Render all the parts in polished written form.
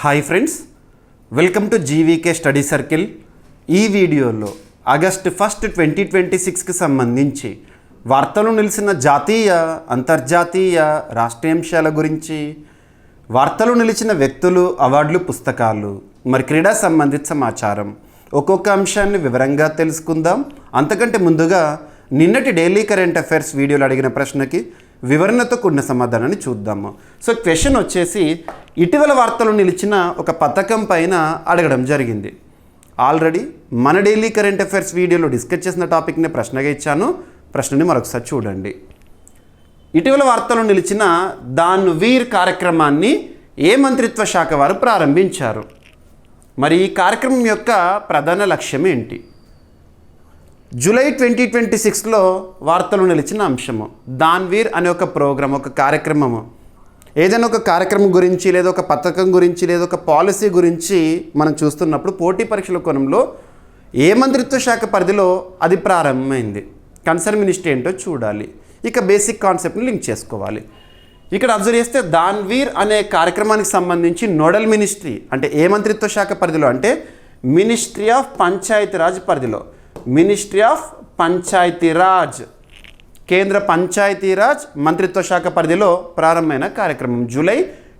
Hi friends, welcome to GVK study circle. ఈ వీడియోలో August 1, 2026కి సంబంధించి వార్తలు నిలిచిన జాతీయ, అంతర్జాతీయ, రాష్ట్రీయ అంశాల గురించి, వార్తలు నిలిచిన వ్యక్తులు, అవార్డులు, పుస్తకాలు, మరి క్రీడా సంబంధిత సమాచారం ఒక్కొక్క అంశాన్ని వివరంగా తెలుసుకుందాం. అంతకంటే ముందుగా నిన్నటి డైలీ కరెంట్ అఫైర్స్ వీడియోలో అడిగిన ప్రశ్నకి వివరణతో కూడిన సమాధానాన్ని చూద్దాము. సో క్వశ్చన్ వచ్చేసి, ఇటీవల వార్తలు నిలిచిన ఒక పథకం పైన అడగడం జరిగింది. ఆల్రెడీ మన డైలీ కరెంట్ అఫైర్స్ వీడియోలో డిస్కస్ చేసిన టాపిక్ని ప్రశ్నగా ఇచ్చాను. ప్రశ్నని మరొకసారి చూడండి. ఇటీవల వార్తలు నిలిచిన దాన్వీర్ కార్యక్రమాన్ని ఏ మంత్రిత్వ శాఖ వారు ప్రారంభించారు? మరి ఈ కార్యక్రమం యొక్క ప్రధాన లక్ష్యం ఏంటి? జూలై 2026లో వార్తలు నిలిచిన అంశము దాన్వీర్ అనే ఒక ప్రోగ్రాం, ఒక కార్యక్రమము. ఏదైనా ఒక కార్యక్రమం గురించి, లేదా ఒక పథకం గురించి, లేదా ఒక పాలసీ గురించి మనం చూస్తున్నప్పుడు పోటీ పరీక్షల కోణంలో ఏ మంత్రిత్వ శాఖ పరిధిలో అది ప్రారంభమైంది, కన్సర్న్ మినిస్ట్రీ ఏంటో చూడాలి. ఇక బేసిక్ కాన్సెప్ట్ని లింక్ చేసుకోవాలి. ఇక్కడ అబ్జర్వ్ చేస్తే దాన్వీర్ అనే కార్యక్రమానికి సంబంధించి నోడల్ మినిస్ట్రీ అంటే ఏ మంత్రిత్వ శాఖ పరిధిలో అంటే మినిస్ట్రీ ఆఫ్ పంచాయతీరాజ్ పరిధిలో, మినిస్ట్రీ ఆఫ్ పంచాయతీరాజ్, కేంద్ర పంచాయతీరాజ్ మంత్రిత్వ శాఖ పరిధిలో ప్రారంభమైన కార్యక్రమం జూలై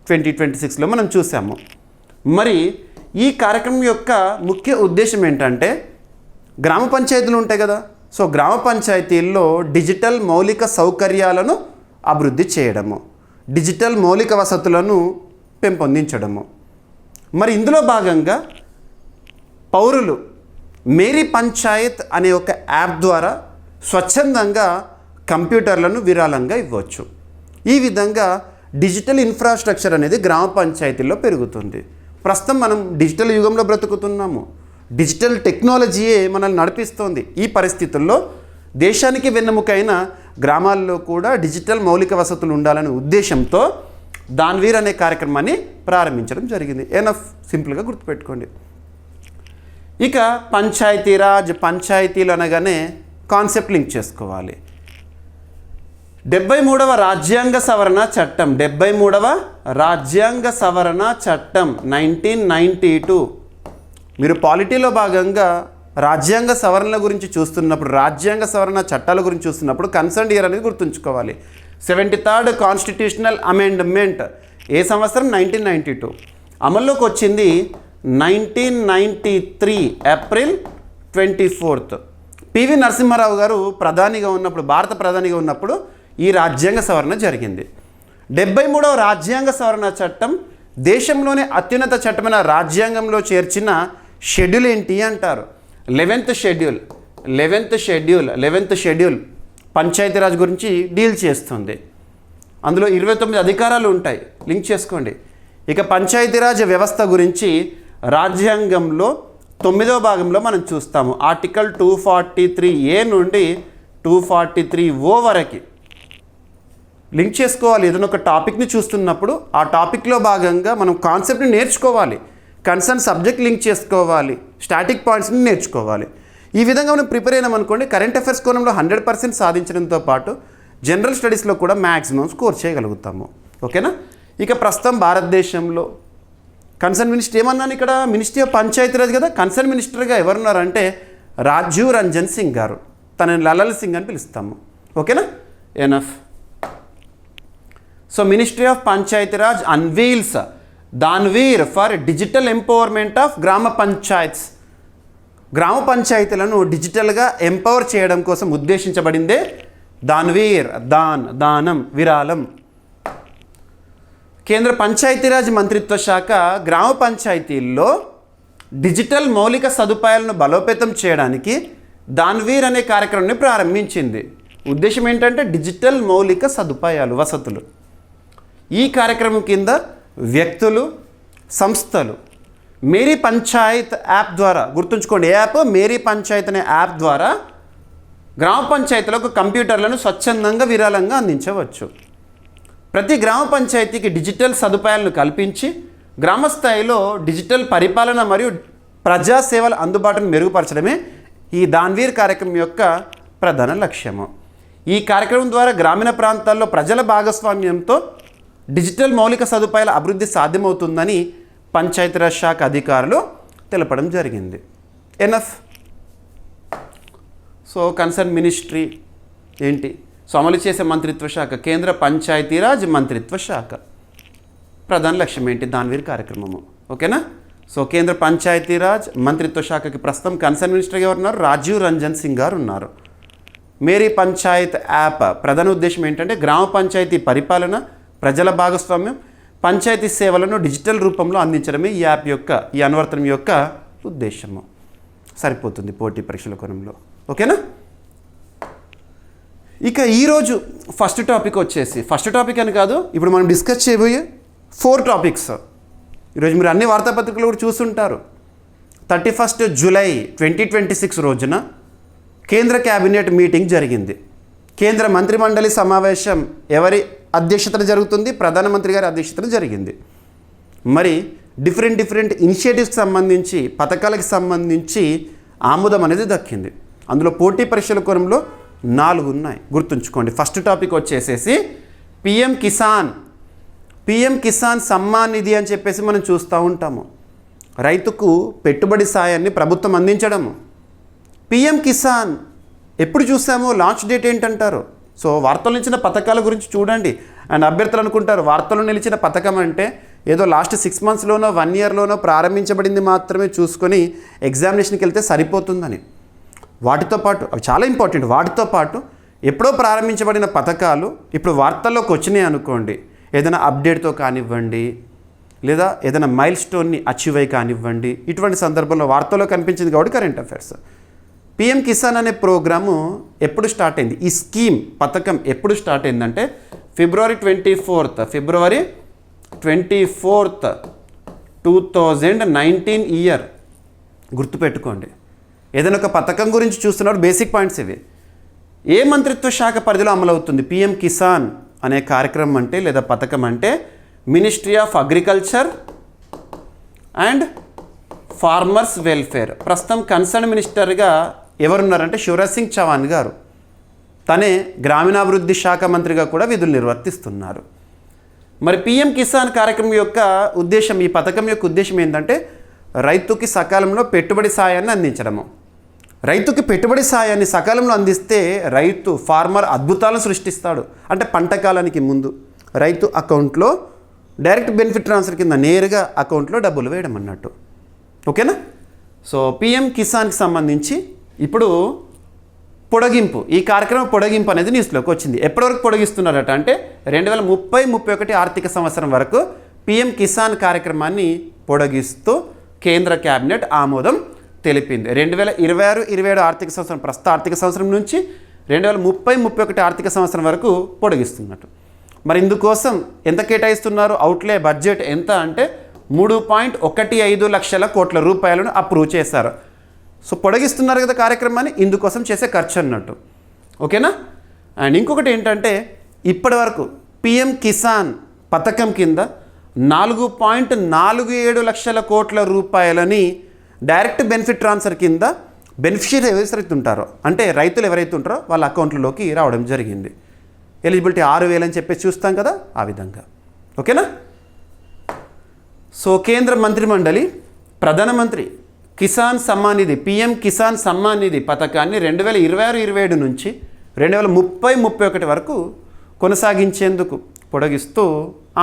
2026లో మనం చూసాము. మరి ఈ కార్యక్రమం యొక్క ముఖ్య ఉద్దేశం ఏంటంటే, గ్రామ పంచాయతీలు ఉంటాయి కదా, సో గ్రామ పంచాయతీల్లో డిజిటల్ మౌలిక సౌకర్యాలను అభివృద్ధి చేయడము, డిజిటల్ మౌలిక వసతులను పెంపొందించడము. మరి ఇందులో భాగంగా పౌరులు మేరీ పంచాయత్ అనే ఒక యాప్ ద్వారా స్వచ్ఛందంగా కంప్యూటర్లను విరాళంగా ఇవ్వచ్చు. ఈ విధంగా డిజిటల్ ఇన్ఫ్రాస్ట్రక్చర్ అనేది గ్రామ పంచాయతీల్లో పెరుగుతుంది. ప్రస్తుతం మనం డిజిటల్ యుగంలో బ్రతుకుతున్నాము. డిజిటల్ టెక్నాలజీయే మనల్ని నడిపిస్తోంది. ఈ పరిస్థితుల్లో దేశానికి వెన్నెముకైన గ్రామాల్లో కూడా డిజిటల్ మౌలిక వసతులు ఉండాలనే ఉద్దేశంతో దాన్వీర్ అనే కార్యక్రమాన్ని ప్రారంభించడం జరిగింది. ఎనఫ్, సింపుల్గా గుర్తుపెట్టుకోండి. ఇక పంచాయతీరాజ్, పంచాయతీలు అనగానే కాన్సెప్ట్ లింక్ చేసుకోవాలి. 73వ రాజ్యాంగ సవరణ చట్టం, 73వ రాజ్యాంగ సవరణ చట్టం 1992. మీరు పాలిటీలో భాగంగా రాజ్యాంగ సవరణల గురించి చూస్తున్నప్పుడు, రాజ్యాంగ సవరణ చట్టాల గురించి చూస్తున్నప్పుడు కన్సర్న్ ఇయర్ అనేది గుర్తుంచుకోవాలి. 73rd కాన్స్టిట్యూషనల్ అమెండ్మెంట్ ఏ సంవత్సరం? 1992. అమల్లోకి వచ్చింది 1993 ఏప్రిల్ 24. పివి నరసింహారావు గారు ప్రధానిగా ఉన్నప్పుడు, భారత ప్రధానిగా ఉన్నప్పుడు ఈ రాజ్యాంగ సవరణ జరిగింది. 73వ రాజ్యాంగ సవరణ చట్టం దేశంలోనే అత్యున్నత చట్టమైన రాజ్యాంగంలో చేర్చిన షెడ్యూల్ ఏంటి అంటారు? 11th షెడ్యూల్ పంచాయతీరాజ్ గురించి డీల్ చేస్తుంది. అందులో 29 అధికారాలు ఉంటాయి, లింక్ చేసుకోండి. ఇక పంచాయతీరాజ్ వ్యవస్థ గురించి రాజ్యాంగంలో 9వ భాగంలో మనం చూస్తాము. ఆర్టికల్ 243A నుండి 243O వరకు లింక్ చేసుకోవాలి. ఏదైనా ఒక టాపిక్ని చూస్తున్నప్పుడు ఆ టాపిక్లో భాగంగా మనం కాన్సెప్ట్ని నేర్చుకోవాలి, కన్సర్న్ సబ్జెక్ట్ లింక్ చేసుకోవాలి, స్టాటిక్ పాయింట్స్ని నేర్చుకోవాలి. ఈ విధంగా మనం ప్రిపేర్ అయినామనుకోండి, కరెంట్ అఫైర్స్ కోణంలో 100% సాధించడంతో పాటు జనరల్ స్టడీస్లో కూడా మ్యాక్సిమం స్కోర్ చేయగలుగుతాము. ఓకేనా? ఇక ప్రస్తుతం భారతదేశంలో కన్సర్న్ మినిస్టర్ ఏమన్నాను, ఇక్కడ మినిస్ట్రీ ఆఫ్ పంచాయతీరాజ్ కదా, కన్సర్న్ మినిస్టర్గా ఎవరున్నారంటే రాజీవ్ రంజన్ సింగ్ గారు. తనని లలల్ సింగ్ అని పిలుస్తాము. ఓకేనా? Enough. So ministry of Panchayati Raj unveils దాన్వీర్ for digital empowerment of gram panchayats. గ్రామ పంచాయతీలను డిజిటల్గా ఎంపవర్ చేయడం కోసం ఉద్దేశించబడిందే దాన్వీర్. దానం, విరాళం. కేంద్ర పంచాయతీరాజ్ మంత్రిత్వ శాఖ గ్రామ పంచాయతీల్లో డిజిటల్ మౌలిక సదుపాయాలను బలోపేతం చేయడానికి దాన్వీర్ అనే కార్యక్రమాన్ని ప్రారంభించింది. ఉద్దేశం ఏంటంటే డిజిటల్ మౌలిక సదుపాయాలు, వసతులు. ఈ కార్యక్రమం కింద వ్యక్తులు, సంస్థలు మేరీ పంచాయత్ యాప్ ద్వారా, గుర్తుంచుకోండి ఏ యాప్? మేరీ పంచాయత్ అనే యాప్ ద్వారా గ్రామ పంచాయతీలకు కంప్యూటర్లను స్వచ్ఛందంగా విరాళంగా అందించవచ్చు. ప్రతి గ్రామ పంచాయతీకి డిజిటల్ సదుపాయాలను కల్పించి గ్రామ స్థాయిలో డిజిటల్ పరిపాలన మరియు ప్రజాసేవల అందుబాటును మెరుగుపరచడమే ఈ దాన్వీర్ కార్యక్రమం యొక్క ప్రధాన లక్ష్యము. ఈ కార్యక్రమం ద్వారా గ్రామీణ ప్రాంతాల్లో ప్రజల భాగస్వామ్యంతో డిజిటల్ మౌలిక సదుపాయాల అభివృద్ధి సాధ్యమవుతుందని పంచాయతీరాజ్ శాఖ అధికారులు తెలపడం జరిగింది. ఎనఫ్. సో కన్సర్న్ మినిస్ట్రీ ఏంటి? సో అమలు చేసే మంత్రిత్వ శాఖ కేంద్ర పంచాయతీరాజ్ మంత్రిత్వ శాఖ. ప్రధాన లక్ష్యం ఏంటి? దాన్వీర్ కార్యక్రమము. ఓకేనా? సో కేంద్ర పంచాయతీరాజ్ మంత్రిత్వ శాఖకి ప్రస్తుతం కన్సర్న్ మినిస్టర్గా ఎవరు ఉన్నారు? రాజీవ్ రంజన్ సింగ్ గారు ఉన్నారు. మేరీ పంచాయత్ యాప్ ప్రధాన ఉద్దేశం ఏంటంటే గ్రామ పంచాయతీ పరిపాలన, ప్రజల భాగస్వామ్యం, పంచాయతీ సేవలను డిజిటల్ రూపంలో అందించడమే ఈ యాప్ యొక్క, ఈ అనువర్తనం యొక్క ఉద్దేశము. సరిపోతుంది పోటీ పరీక్షల కోణంలో. ఓకేనా? ఇక ఈరోజు ఫస్ట్ టాపిక్ వచ్చేసి, ఫస్ట్ టాపిక్ అని కాదు, ఇప్పుడు మనం డిస్కస్ చేయబోయే 4 టాపిక్స్. ఈరోజు మీరు అన్ని వార్తాపత్రికలు కూడా చూస్తుంటారు. 31 జూలై 2026 రోజున కేంద్ర క్యాబినెట్ మీటింగ్ జరిగింది. కేంద్ర మంత్రిమండలి సమావేశం ఎవరి అధ్యక్షతన జరుగుతుంది? ప్రధానమంత్రి గారి అధ్యక్షతన జరిగింది. మరి డిఫరెంట్ ఇనిషియేటివ్స్కి సంబంధించి, పథకాలకు సంబంధించి ఆమోదం అనేది దక్కింది. అందులో పోటీ పరీక్షల కోణంలో 4 ఉన్నాయి, గుర్తుంచుకోండి. ఫస్ట్ టాపిక్ వచ్చేసేసి పిఎం కిసాన్ సమ్మాన్ నిధి అని చెప్పేసి మనం చూస్తూ ఉంటాము. రైతుకు పెట్టుబడి సాయాన్ని ప్రభుత్వం అందించడము. పిఎం కిసాన్ ఎప్పుడు చూసాము? లాంచ్ డేట్ ఏంటంటారు? సో వార్తలు నిలిచిన పథకాల గురించి చూడండి. అండ్ అభ్యర్థులు అనుకుంటారు వార్తలు నిలిచిన పథకం అంటే ఏదో లాస్ట్ 6 మంత్స్లోనో 1 ఇయర్లోనో ప్రారంభించబడింది మాత్రమే చూసుకొని ఎగ్జామినేషన్కి వెళ్తే సరిపోతుందని. వాటితో పాటు అవి చాలా ఇంపార్టెంట్. వాటితో పాటు ఎప్పుడో ప్రారంభించబడిన పథకాలు ఇప్పుడు వార్తల్లోకి వచ్చినాయి అనుకోండి, ఏదైనా అప్డేట్తో కానివ్వండి, లేదా ఏదైనా మైల్ స్టోన్ని అచీవ్ అయ్యి కానివ్వండి, ఇటువంటి సందర్భంలో వార్తల్లో కనిపించింది కాబట్టి కరెంట్ అఫైర్స్. పిఎం కిసాన్ అనే ప్రోగ్రాము ఎప్పుడు స్టార్ట్ అయింది? ఈ స్కీమ్, పథకం ఎప్పుడు స్టార్ట్ అయిందంటే ఫిబ్రవరి 24, 2019 ఇయర్. గుర్తుపెట్టుకోండి. ఏదైనా ఒక పథకం గురించి చూస్తున్నారు, బేసిక్ పాయింట్స్ ఇవి. ఏ మంత్రిత్వ శాఖ పరిధిలో అమలవుతుంది పిఎం కిసాన్ అనే కార్యక్రమం అంటే, లేదా పథకం అంటే? Ministry of agriculture and farmers welfare. ప్రస్తుతం కన్సర్న్ మినిస్టర్గా ఎవరున్నారంటే శివరాజ్ సింగ్ చౌహాన్ గారు. తనే గ్రామీణాభివృద్ధి శాఖ మంత్రిగా కూడా విధులు నిర్వర్తిస్తున్నారు. మరి పిఎం కిసాన్ కార్యక్రమం యొక్క ఉద్దేశం, ఈ పథకం యొక్క ఉద్దేశం ఏంటంటే రైతుకి సకాలంలో పెట్టుబడి సాయాన్ని అందించడము. రైతుకి పెట్టుబడి సాయాన్ని సకాలంలో అందిస్తే ఫార్మర్ అద్భుతాలను సృష్టిస్తాడు. అంటే పంట కాలానికి ముందు రైతు అకౌంట్లో డైరెక్ట్ బెనిఫిట్ ట్రాన్స్ఫర్ కింద నేరుగా అకౌంట్లో డబ్బులు వేయడం అన్నట్టు. ఓకేనా? సో పిఎం కిసాన్కి సంబంధించి ఇప్పుడు పొడిగింపు, ఈ కార్యక్రమం పొడిగింపు అనేది న్యూస్లోకి వచ్చింది. ఎప్పటివరకు పొడిగిస్తున్నారట అంటే 2030-31 ఆర్థిక సంవత్సరం వరకు పిఎం కిసాన్ కార్యక్రమాన్ని పొడిగిస్తూ కేంద్ర క్యాబినెట్ ఆమోదం తెలిపింది. 2026-27 ఆర్థిక సంవత్సరం, ప్రస్తుత ఆర్థిక సంవత్సరం నుంచి 2030-31 ఆర్థిక సంవత్సరం వరకు పొడిగిస్తున్నట్టు. మరి ఇందుకోసం ఎంత కేటాయిస్తున్నారు? అవుట్లే బడ్జెట్ ఎంత అంటే 3.15 లక్షల కోట్ల రూపాయలను అప్రూవ్ చేశారు. సో పొడిగిస్తున్నారు కదా కార్యక్రమాన్ని, ఇందుకోసం చేసే ఖర్చు అన్నట్టు. ఓకేనా? అండ్ ఇంకొకటి ఏంటంటే ఇప్పటి వరకు పిఎం కిసాన్ పథకం కింద 4.47 లక్షల కోట్ల రూపాయలని డైరెక్ట్ బెనిఫిట్ ట్రాన్స్ఫర్ కింద బెనిఫిషియరీ ఎవరైతే ఉంటారో, అంటే రైతులు ఎవరైతే ఉంటారో వాళ్ళ అకౌంట్లలోకి రావడం జరిగింది. ఎలిజిబిలిటీ 6,000 అని చెప్పేసి చూస్తాం కదా, ఆ విధంగా. ఓకేనా? సో కేంద్ర మంత్రిమండలి ప్రధానమంత్రి కిసాన్ సమ్మాన్ నిధి, పిఎం కిసాన్ సమ్మాన్ నిధి పథకాన్ని 2026-27 నుంచి 2030-31 వరకు కొనసాగించేందుకు పొడిగిస్తూ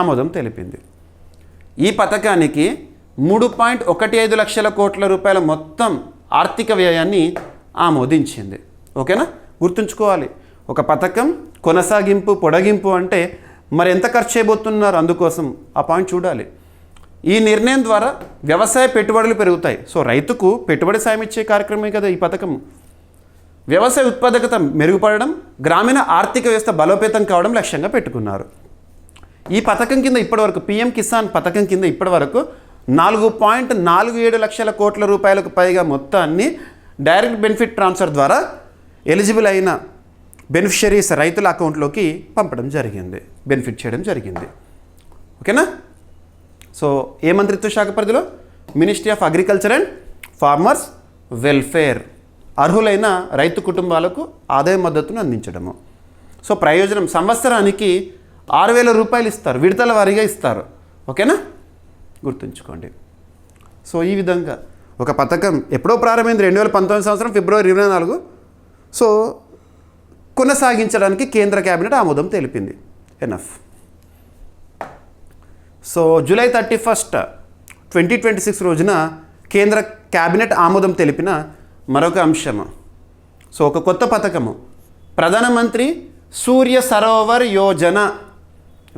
ఆమోదం తెలిపింది. ఈ పథకానికి 3.15 లక్షల కోట్ల రూపాయల మొత్తం ఆర్థిక వ్యయాన్ని ఆమోదించింది. ఓకేనా? గుర్తుంచుకోవాలి, ఒక పథకం కొనసాగింపు, పొడిగింపు అంటే మరి ఎంత ఖర్చు చేయబోతున్నారు, అందుకోసం ఆ పాయింట్ చూడాలి. ఈ నిర్ణయం ద్వారా వ్యవసాయ పెట్టుబడులు పెరుగుతాయి. సో రైతుకు పెట్టుబడి సాయం ఇచ్చే కార్యక్రమమే కదా ఈ పథకం. వ్యవసాయ ఉత్పాదకత మెరుగుపడడం, గ్రామీణ ఆర్థిక వ్యవస్థ బలోపేతం కావడం లక్ష్యంగా పెట్టుకున్నారు. ఈ పథకం కింద ఇప్పటివరకు, పిఎం కిసాన్ పథకం కింద ఇప్పటివరకు 4.47 లక్షల కోట్ల రూపాయలకు పైగా మొత్తాన్ని డైరెక్ట్ బెనిఫిట్ ట్రాన్స్ఫర్ ద్వారా ఎలిజిబుల్ అయిన బెనిఫిషరీస్ రైతుల అకౌంట్లోకి పంపడం జరిగింది, బెనిఫిట్ చేయడం జరిగింది. ఓకేనా? సో ఏ మంత్రిత్వ శాఖ పరిధిలో? Ministry of agriculture and farmers welfare. అర్హులైన రైతు కుటుంబాలకు ఆదాయ మద్దతును అందించడము. సో ప్రయోజనం సంవత్సరానికి 6,000 రూపాయలు ఇస్తారు, విడతల వారీగా ఇస్తారు. ఓకేనా? గుర్తుంచుకోండి. సో ఈ విధంగా ఒక పథకం ఎప్పుడో ప్రారంభమైంది 2019 సంవత్సరం ఫిబ్రవరి 24. సో కొనసాగించడానికి కేంద్ర కేబినెట్ ఆమోదం తెలిపింది. ఎనఫ్. సో జూలై 31, 2026 రోజున కేంద్ర కేబినెట్ ఆమోదం తెలిపిన మరొక అంశము. సో ఒక కొత్త పథకము, Pradhan Mantri Surya Sarovar Yojana.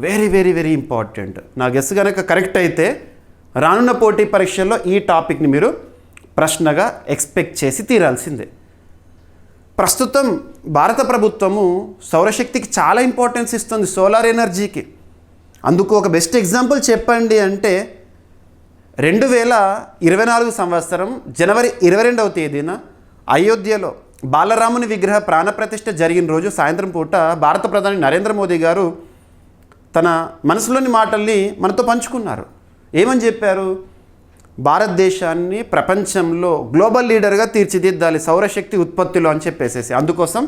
Very very very important. నా గెస్ కనుక కరెక్ట్ అయితే రానున్న పోటీ పరీక్షల్లో ఈ టాపిక్ని మీరు ప్రశ్నగా ఎక్స్పెక్ట్ చేసి తీరాల్సిందే. ప్రస్తుతం భారత ప్రభుత్వము సౌరశక్తికి చాలా ఇంపార్టెన్స్ ఇస్తుంది, సోలార్ ఎనర్జీకి. అందుకు ఒక బెస్ట్ ఎగ్జాంపుల్ చెప్పండి అంటే 2024 సంవత్సరం జనవరి 22వ తేదీన అయోధ్యలో బాలరాముని విగ్రహ ప్రాణప్రతిష్ఠ జరిగిన రోజు సాయంత్రం పూట భారత ప్రధాని నరేంద్ర మోదీ గారు తన మనసులోని మాటల్ని మనతో పంచుకున్నారు. ఏమని చెప్పారు? భారతదేశాన్ని ప్రపంచంలో గ్లోబల్ లీడర్గా తీర్చిదిద్దాలి సౌరశక్తి ఉత్పత్తిలో అని చెప్పేసేసి. అందుకోసం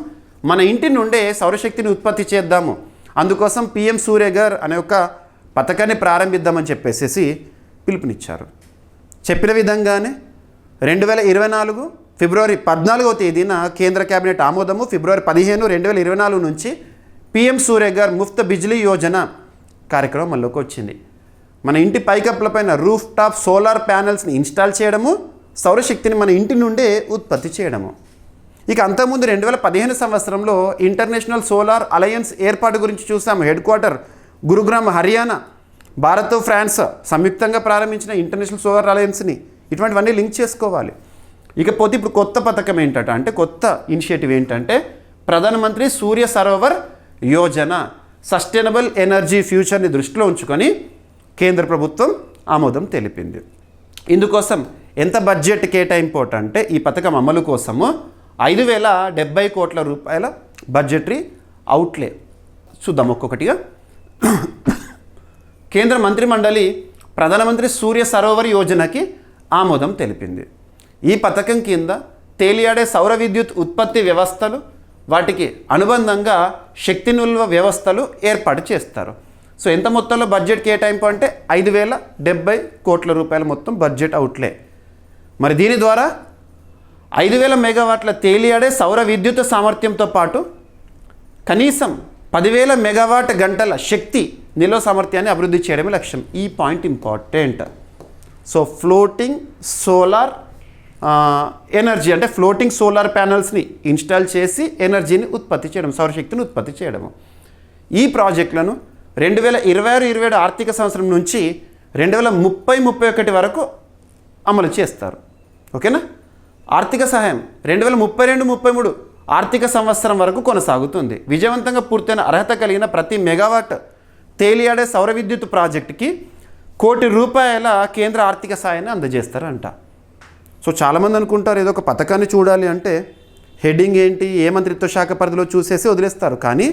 మన ఇంటి నుండే సౌరశక్తిని ఉత్పత్తి చేద్దాము, అందుకోసం PM సూర్యఘర్ అనే ఒక పథకాన్ని ప్రారంభిద్దామని చెప్పేసేసి పిలుపునిచ్చారు. చెప్పిన విధంగానే 2024 ఫిబ్రవరి 14వ తేదీన కేంద్ర కేబినెట్ ఆమోదము, ఫిబ్రవరి 15, 2024 నుంచి PM సూర్యఘర్ ముఫ్త్ బిజ్లీ యోజన కార్యక్రమం మనలోకి వచ్చింది. మన ఇంటి పైకప్పులపైన రూఫ్ టాప్ సోలార్ ప్యానెల్స్ని ఇన్స్టాల్ చేయడము, సౌరశక్తిని మన ఇంటి నుండే ఉత్పత్తి చేయడము. ఇక అంతకుముందు 2015 సంవత్సరంలో ఇంటర్నేషనల్ సోలార్ అలయన్స్ ఏర్పాటు గురించి చూసాము. Headquarter Gurugram, Haryana. Bharat, France సంయుక్తంగా ప్రారంభించిన ఇంటర్నేషనల్ సోలార్ అలయన్స్ని. ఇటువంటివన్నీ లింక్ చేసుకోవాలి. ఇకపోతే ఇప్పుడు కొత్త పథకం ఏంటంటే, అంటే కొత్త ఇనిషియేటివ్ ఏంటంటే ప్రధానమంత్రి సూర్య సరోవర్ యోజన. సస్టైనబుల్ ఎనర్జీ ఫ్యూచర్ని దృష్టిలో ఉంచుకొని కేంద్ర ప్రభుత్వం ఆమోదం తెలిపింది. ఇందుకోసం ఎంత బడ్జెట్ కేటాయింపు అంటే ఈ పథకం అమలు కోసము 5,070 కోట్ల రూపాయల బడ్జెటరీ అవుట్లే. చూద్దాం ఒక్కొక్కటిగా. కేంద్ర మంత్రిమండలి ప్రధానమంత్రి సూర్య సరోవర్ యోజనకి ఆమోదం తెలిపింది. ఈ పథకం కింద తేలియాడే సౌర విద్యుత్ ఉత్పత్తి వ్యవస్థలు, వాటికి అనుబంధంగా శక్తి నిల్వ వ్యవస్థలు ఏర్పాటు చేస్తారు. సో ఎంత మొత్తంలో బడ్జెట్ కేటాయింపు అంటే 5,070 కోట్ల రూపాయల మొత్తం బడ్జెట్ అవుట్లే. మరి దీని ద్వారా 5,000 మెగావాట్ల తేలియాడే సౌర విద్యుత్ సామర్థ్యంతో పాటు కనీసం 10,000 మెగావాట్ గంటల శక్తి నిల్వ సామర్థ్యాన్ని అభివృద్ధి చేయడమే లక్ష్యం. ఈ point important. So floating solar energy అంటే ఫ్లోటింగ్ సోలార్ ప్యానల్స్ని ఇన్స్టాల్ చేసి ఎనర్జీని ఉత్పత్తి చేయడం, సౌరశక్తిని ఉత్పత్తి చేయడము. ఈ ప్రాజెక్టులను 2026-27 ఆర్థిక సంవత్సరం నుంచి 2030-31 వరకు అమలు చేస్తారు. ఓకేనా? ఆర్థిక సహాయం 2032-33 ఆర్థిక సంవత్సరం వరకు కొనసాగుతుంది. విజయవంతంగా పూర్తయిన అర్హత కలిగిన ప్రతి మెగావాట్ తేలియాడే సౌర విద్యుత్ ప్రాజెక్టుకి ₹1 కోటి కేంద్ర ఆర్థిక సహాయాన్ని అందజేస్తారంట. సో చాలామంది అనుకుంటారు ఏదో ఒక పథకాన్ని చూడాలి అంటే హెడ్డింగ్ ఏంటి, ఏ మంత్రిత్వ శాఖ పరిధిలో చూసేసి వదిలేస్తారు. కానీ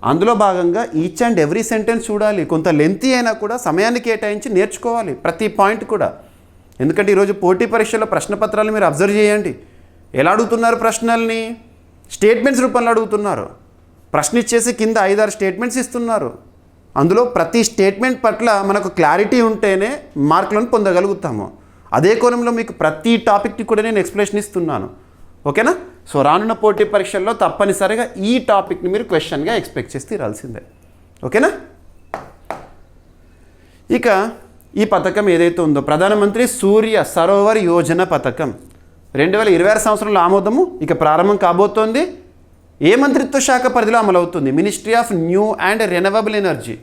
అందులో భాగంగా ఈచ్ అండ్ ఎవ్రీ సెంటెన్స్ చూడాలి. కొంత లెంతీ అయినా కూడా సమయాన్ని కేటాయించి నేర్చుకోవాలి ప్రతి పాయింట్ కూడా. ఎందుకంటే ఈరోజు పోటీ పరీక్షలో ప్రశ్నపత్రాలు మీరు అబ్జర్వ్ చేయండి. ఎలా అడుగుతున్నారు ప్రశ్నల్ని? స్టేట్మెంట్స్ రూపంలో అడుగుతున్నారు. ప్రశ్న ఇచ్చేసి కింద 5-6 స్టేట్మెంట్స్ ఇస్తున్నారు. అందులో ప్రతి స్టేట్మెంట్ పట్ల మనకు క్లారిటీ ఉంటేనే మార్కులను పొందగలుగుతాము. అదే కోణంలో మీకు ప్రతి టాపిక్కి కూడా నేను ఎక్స్ప్లెనేషన్ ఇస్తున్నాను. ఓకేనా? సో రానున్న పోటీ పరీక్షల్లో తప్పనిసరిగా ఈ టాపిక్ని మీరు క్వశ్చన్గా ఎక్స్పెక్ట్ చేసి తీరాల్సిందే. ఓకేనా? ఇక ఈ పథకం ఏదైతే ఉందో ప్రధానమంత్రి సూర్య సరోవర్ యోజన పథకం 2026 సంవత్సరంలో ఆమోదము ఇక ప్రారంభం కాబోతోంది. ఏ మంత్రిత్వ శాఖ పరిధిలో అమలవుతుంది? Ministry of new and renewable energy.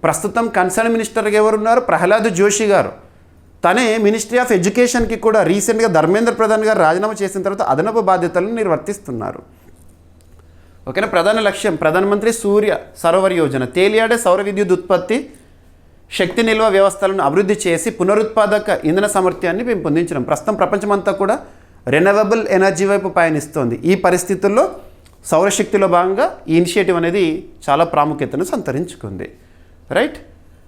ప్రస్తుతం కన్సర్న్ మినిస్టర్గా ఎవరున్నారు? ప్రహ్లాద్ జోషి గారు. తనే మినిస్ట్రీ ఆఫ్ ఎడ్యుకేషన్కి కూడా రీసెంట్గా ధర్మేంద్ర ప్రధాన్ గారు రాజీనామా చేసిన తర్వాత అదనపు బాధ్యతలను నిర్వర్తిస్తున్నారు. ఓకేనా? ప్రధాన లక్ష్యం ప్రధానమంత్రి సూర్య సరోవర్ యోజన తేలియాడే సౌర విద్యుత్ ఉత్పత్తి, శక్తి నిల్వ వ్యవస్థలను అభివృద్ధి చేసి పునరుత్పాదక ఇంధన సామర్థ్యాన్ని పెంపొందించడం. ప్రస్తుతం ప్రపంచమంతా కూడా రెన్యూవబుల్ ఎనర్జీ వైపు పయనిస్తోంది. ఈ పరిస్థితుల్లో సౌరశక్తిలో భాగంగా ఈ ఇనిషియేటివ్ అనేది చాలా ప్రాముఖ్యతను సంతరించుకుంది. రైట్?